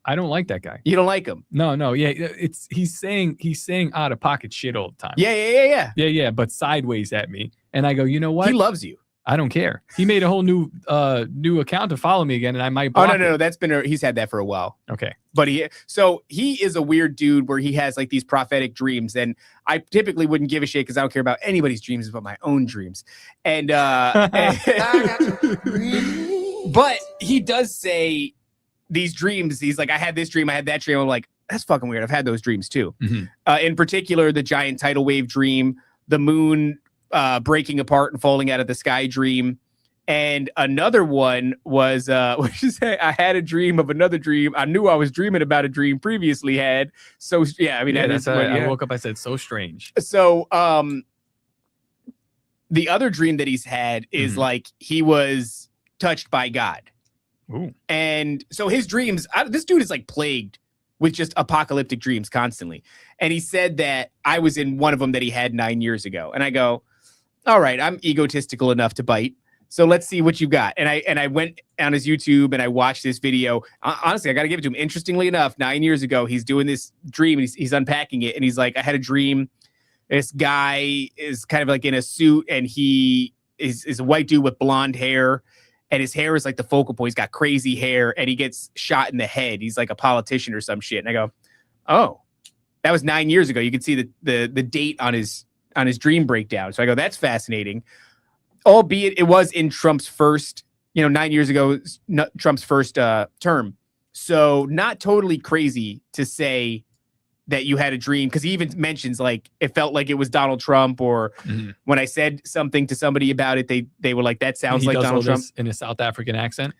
I don't like that guy. You don't like him? No. Yeah, he's saying out of pocket shit all the time. Yeah. But sideways at me, and I go, you know what? He loves you. I don't care. He made a whole new account to follow me again, and I might block no. That's been he's had that for a while. Okay, but he is a weird dude where he has like these prophetic dreams, and I typically wouldn't give a shit because I don't care about anybody's dreams but my own dreams. And but he does say these dreams. He's like, I had this dream, I had that dream. I'm like, that's fucking weird. I've had those dreams too. In particular, the giant tidal wave dream, the moon breaking apart and falling out of the sky dream. And another one was I had a dream of another dream. I knew I was dreaming about a dream previously had. So yeah, I mean, that's I woke up, I said, so strange. So the other dream that he's had is like he was touched by God. Ooh. And so his dreams, this dude is like plagued with just apocalyptic dreams constantly. And he said that I was in one of them that he had 9 years ago. And I go, all right, I'm egotistical enough to bite. So let's see what you got. And I went on his YouTube and I watched this video. Honestly, I got to give it to him. Interestingly enough, 9 years ago, he's doing this dream and he's unpacking it. And he's like, I had a dream. This guy is kind of like in a suit and he is a white dude with blonde hair. And his hair is like the focal point. He's got crazy hair and he gets shot in the head. He's like a politician or some shit. And I go, oh, that was 9 years ago. You can see the date on his dream breakdown. So I go, that's fascinating. Albeit it was in Trump's first, 9 years ago, Trump's first term. So not totally crazy to say that you had a dream, because he even mentions like it felt like it was Donald Trump, or when I said something to somebody about it, they were like, that sounds like Donald Trump in a South African accent.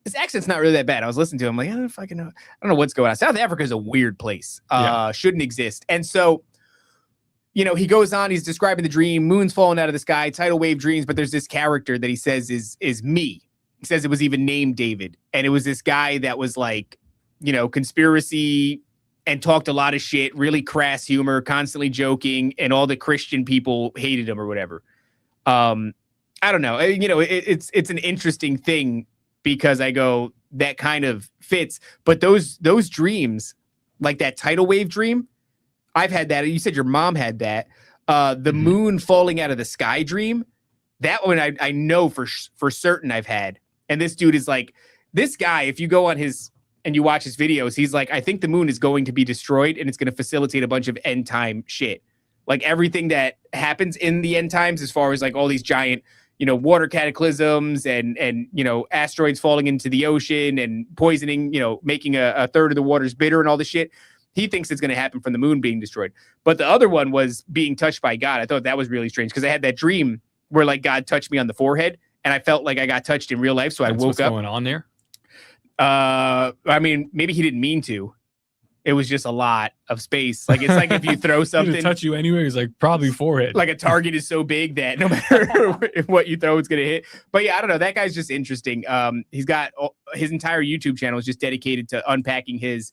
His accent's not really that bad. I was listening to him like, I don't know what's going on. South Africa is a weird place. Shouldn't exist. And so, he goes on, he's describing the dream, moon's falling out of the sky, tidal wave dreams, but there's this character that he says is me. He says it was even named David. And it was this guy that was like, conspiracy and talked a lot of shit, really crass humor, constantly joking, and all the Christian people hated him or whatever. I don't know. It's an interesting thing because I go, that kind of fits. But those dreams, like that tidal wave dream, I've had that. You said your mom had that. The moon falling out of the sky dream, that one I know for certain I've had. And this dude is like, this guy, if you go on his and you watch his videos, he's like, I think the moon is going to be destroyed and it's going to facilitate a bunch of end time shit. Like everything that happens in the end times, as far as like all these giant, water cataclysms and asteroids falling into the ocean and poisoning, making a third of the waters bitter and all this shit. He thinks it's going to happen from the moon being destroyed. But the other one was being touched by God. I thought that was really strange because I had that dream where like God touched me on the forehead and I felt like I got touched in real life. So I woke up. What's going on there? I mean, maybe he didn't mean to. It was just a lot of space. Like it's like if you throw something, touch you anyway. It's like probably forehead. Like a target is so big that no matter what you throw, it's gonna hit. But yeah, I don't know. That guy's just interesting. He's got his entire YouTube channel is just dedicated to unpacking his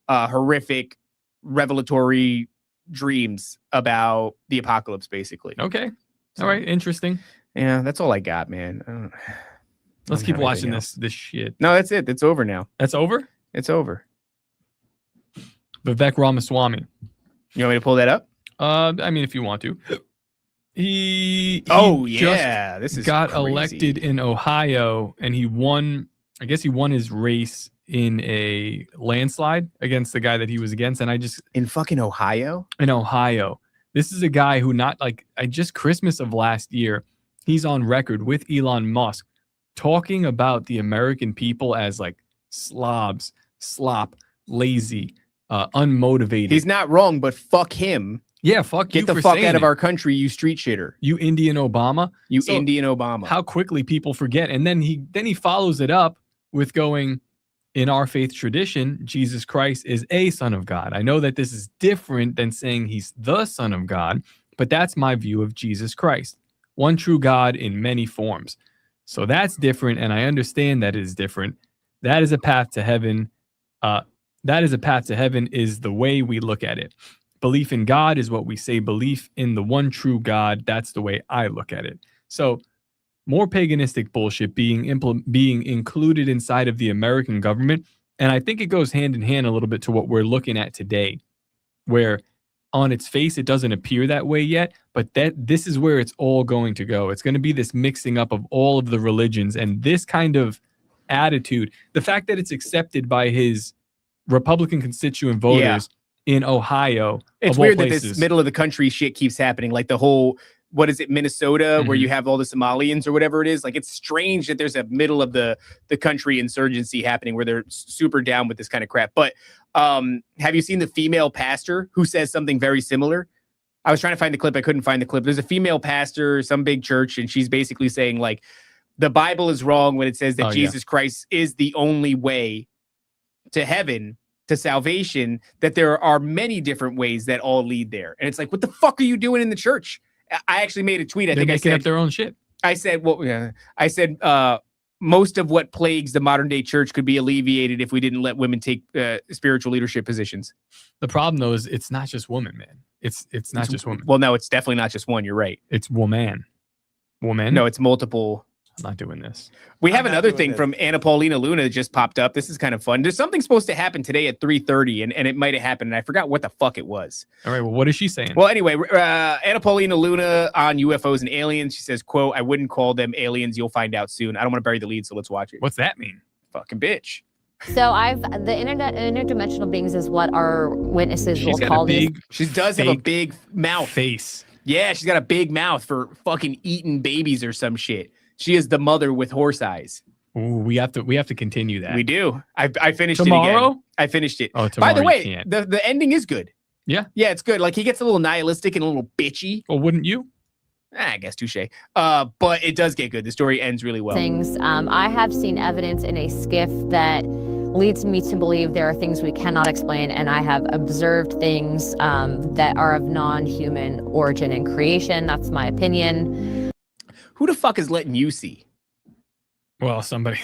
horrific, revelatory dreams about the apocalypse, basically. Okay. All right. Interesting. Yeah, that's all I got, man. Let's keep watching this shit. No, that's it. It's over now. That's over? It's over. Vivek Ramaswamy. You want me to pull that up? I mean, if you want to. He this is got crazy. elected in Ohio, and he won. I guess he won his race in a landslide against the guy that he was against. And in fucking Ohio? In Ohio. This is a guy who just Christmas of last year, he's on record with Elon Musk talking about the American people as like slobs, slop, lazy, unmotivated. He's not wrong, but fuck him. Yeah, fuck Get you the for fuck saying out of it. our country, you street shitter. You Indian Obama. Indian Obama. How quickly people forget. And then he follows it up with going, in our faith tradition, Jesus Christ is a son of God. I know that this is different than saying he's the son of God, but that's my view of Jesus Christ. One true God in many forms. So that's different, and I understand that it is different. That is a path to heaven. That is a path to heaven is the way we look at it. Belief in God is what we say. Belief in the one true God, that's the way I look at it. So more paganistic bullshit being included inside of the American government. And I think it goes hand in hand a little bit to what we're looking at today, where on its face, it doesn't appear that way yet, but this is where it's all going to go. It's going to be this mixing up of all of the religions, and this kind of attitude, the fact that it's accepted by his Republican constituent voters in Ohio. It's weird that this middle of the country shit keeps happening. Like the whole, what is it, Minnesota, where you have all the Somalians or whatever it is. Like, it's strange that there's a middle of the country insurgency happening where they're super down with this kind of crap. But have you seen the female pastor who says something very similar? I was trying to find the clip. I couldn't find the clip. There's a female pastor, some big church, and she's basically saying, like, the Bible is wrong when it says that Jesus Christ is the only way to heaven, to salvation, that there are many different ways that all lead there. And it's like, what the fuck are you doing in the church? I actually made a tweet. I think I said up their own shit. I said, most of what plagues the modern day church could be alleviated if we didn't let women take spiritual leadership positions. The problem, though, is it's not just women, man. It's not just women. Well, no, it's definitely not just one. You're right. It's woman. No, it's multiple. I'm not doing this. We have another thing from Anna Paulina Luna that just popped up. This is kind of fun. There's something supposed to happen today at 3:30, and it might have happened, and I forgot what the fuck it was. All right, well, what is she saying? Well, anyway, Anna Paulina Luna on UFOs and aliens. She says, quote, "I wouldn't call them aliens. You'll find out soon." I don't want to bury the lead, so let's watch it. What's that mean? Fucking bitch. So the interdimensional beings is what our witnesses will call these. She does have a big mouth. Face. Yeah, she's got a big mouth for fucking eating babies or some shit. She is the mother with horse eyes. Ooh, we have to continue that. We do. I finished tomorrow? it again. I finished it. Oh, tomorrow. By the way, the ending is good. Yeah. Yeah, it's good. Like, he gets a little nihilistic and a little bitchy. Well, wouldn't you? I guess touche. But it does get good. The story ends really well. Things. I have seen evidence in a skiff that leads me to believe there are things we cannot explain, and I have observed things that are of non-human origin and creation. That's my opinion. Who the fuck is letting you see? Well, somebody,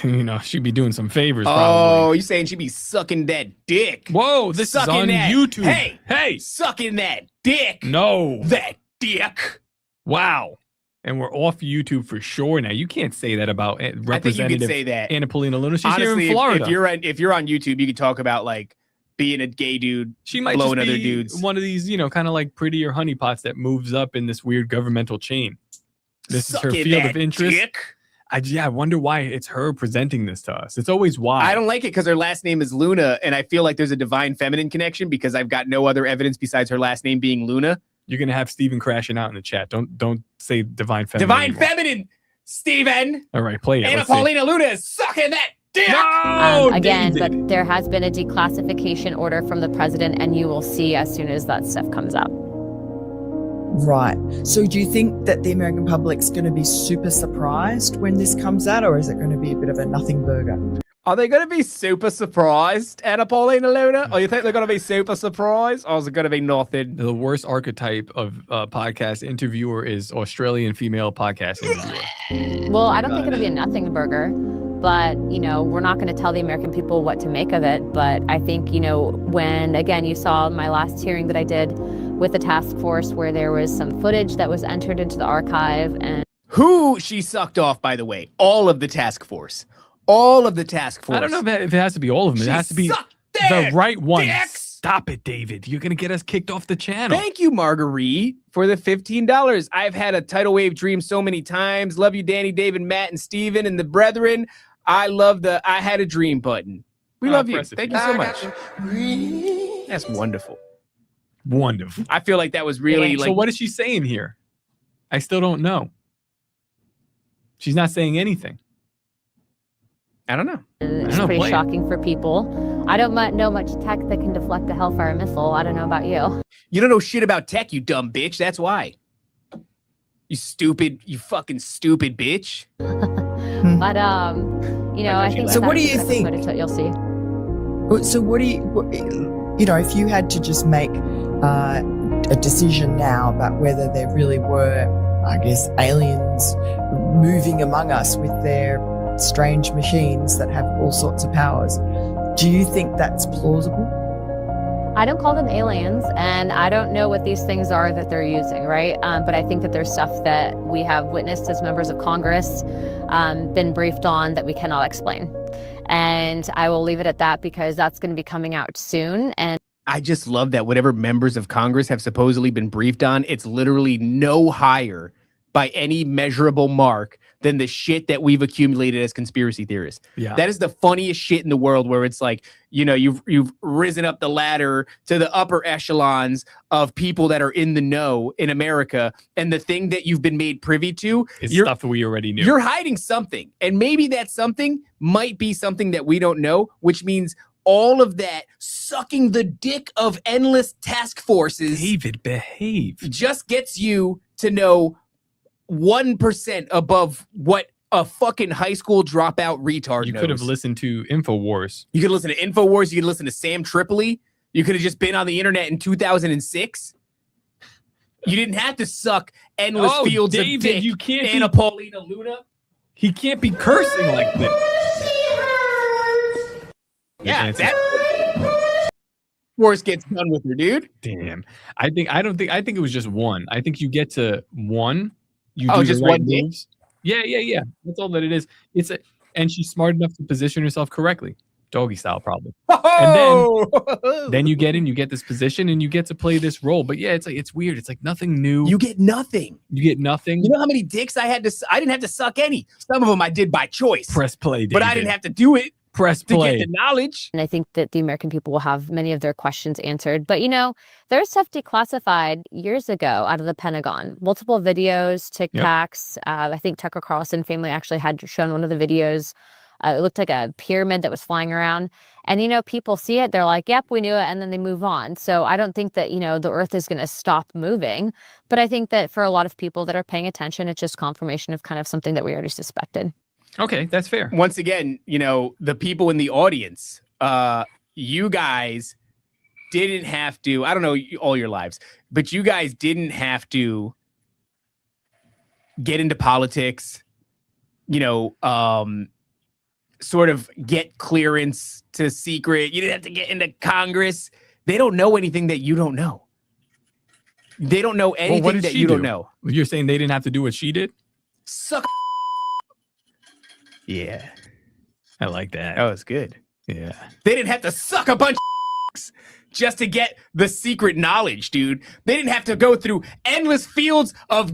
she'd be doing some favors. Oh, probably. you saying she'd be sucking that dick? Whoa, this is on YouTube. Hey, sucking that dick. No. That dick. Wow. And we're off YouTube for sure now. You can't say that about Representative I think you could say that. Anna Paulina Luna. She's Honestly, here in Florida. If you're on YouTube, you could talk about, like, being a gay dude, she might blowing just be other dudes. One of these, kind of like prettier honeypots that moves up in this weird governmental chain. This is her field of interest. Dick. I wonder why it's her presenting this to us. It's always why. I don't like it because her last name is Luna, and I feel like there's a divine feminine connection because I've got no other evidence besides her last name being Luna. You're gonna have Steven crashing out in the chat. Don't say divine feminine. Divine anymore. feminine, Steven. All right, play it. Anna Paulina Luna is sucking that dick. No, again, but there has been a declassification order from the president, and you will see as soon as that stuff comes out. Right. So do you think that the American public's going to be super surprised when this comes out, or is it going to be a bit of a nothing burger? Are they going to be super surprised, Anna Paulina Luna? Or you think they're going to be super surprised? Or is it going to be nothing? The worst archetype of podcast interviewer is Australian female podcast interviewer. Well, I don't think it'll be a nothing burger, but, we're not going to tell the American people what to make of it. But I think, when, again, you saw my last hearing that I did with the task force where there was some footage that was entered into the archive. And Who she sucked off, by the way, all of the task force. All of the task force. I don't know if it has to be all of them. It has to be the right one. Stop it, David. You're going to get us kicked off the channel. Thank you, Marguerite, for the $15. I've had a tidal wave dream so many times. Love you, Danny, David, Matt, and Steven, and the brethren. I love the I had a dream button. We love you. Thank you so much. That's wonderful. Wonderful. I feel like that was really like. So what is she saying here? I still don't know. She's not saying anything. I don't know. It's pretty shocking for people. I don't know much tech that can deflect a Hellfire missile. I don't know about you. You don't know shit about tech, you dumb bitch. That's why. You fucking stupid bitch. But you know, I think. So what do you think? You'll see. So what do you know, if you had to just make a decision now about whether there really were, I guess, aliens moving among us with their strange machines that have all sorts of powers, do you think that's plausible? I don't call them aliens, and I don't know what these things are that they're using, right? But I think that there's stuff that we have witnessed as members of Congress, been briefed on that we cannot explain. And I will leave it at that because that's going to be coming out soon. And I just love that whatever members of Congress have supposedly been briefed on, it's literally no higher by any measurable mark than the shit that we've accumulated as conspiracy theorists. Yeah. That is the funniest shit in the world, where it's like, you know, you've risen up the ladder to the upper echelons of people that are in the know in America, and the thing that you've been made privy to is stuff that we already knew. You're hiding something, and maybe that something might be something that we don't know, which means all of that sucking the dick of endless task forces, David, behave, just gets you to know 1% above what a fucking high school dropout retard You knows. could have listened to InfoWars. You could listen to InfoWars. You could listen to Sam Tripoli. You could have just been on the internet in 2006. You didn't have to suck endless fields David, of dick. You can't Anna Paulina Luna. He can't be cursing like this. Yeah, that Wars gets done with her, dude. Damn. I think it was just one. I think you get to one. You Oh, do just the right one dick? moves. Yeah. That's all that it is. And she's smart enough to position herself correctly. Doggy style, probably. Oh! And then you get in, you get this position, and you get to play this role. But yeah, it's weird. It's like nothing new. You get nothing. You get nothing. You know how many dicks I didn't have to suck any. Some of them I did by choice. Press play, David. But I didn't have to do it. Press to play. get the knowledge. And I think that the American people will have many of their questions answered. But, you know, there's stuff declassified years ago out of the Pentagon. Multiple videos, TikToks. I think Tucker Carlson family actually had shown one of the videos. It looked like a pyramid that was flying around. And, you know, people see it. They're like, yep, we knew it. And then they move on. So I don't think that, you know, the earth is going to stop moving. But I think that for a lot of people that are paying attention, it's just confirmation of kind of something that we already suspected. Okay, that's fair. Once again, you know, the people in the audience, you guys didn't have to, I don't know all your lives, but you guys didn't have to get into politics, you know, sort of get clearance to secret. You didn't have to get into Congress. They don't know anything that you don't know. They don't know anything that you don't know. You're saying they didn't have to do what she did? Suck. Yeah. I like that. That was good. Yeah. They didn't have to suck a bunch of just to get the secret knowledge, dude. They didn't have to go through endless fields of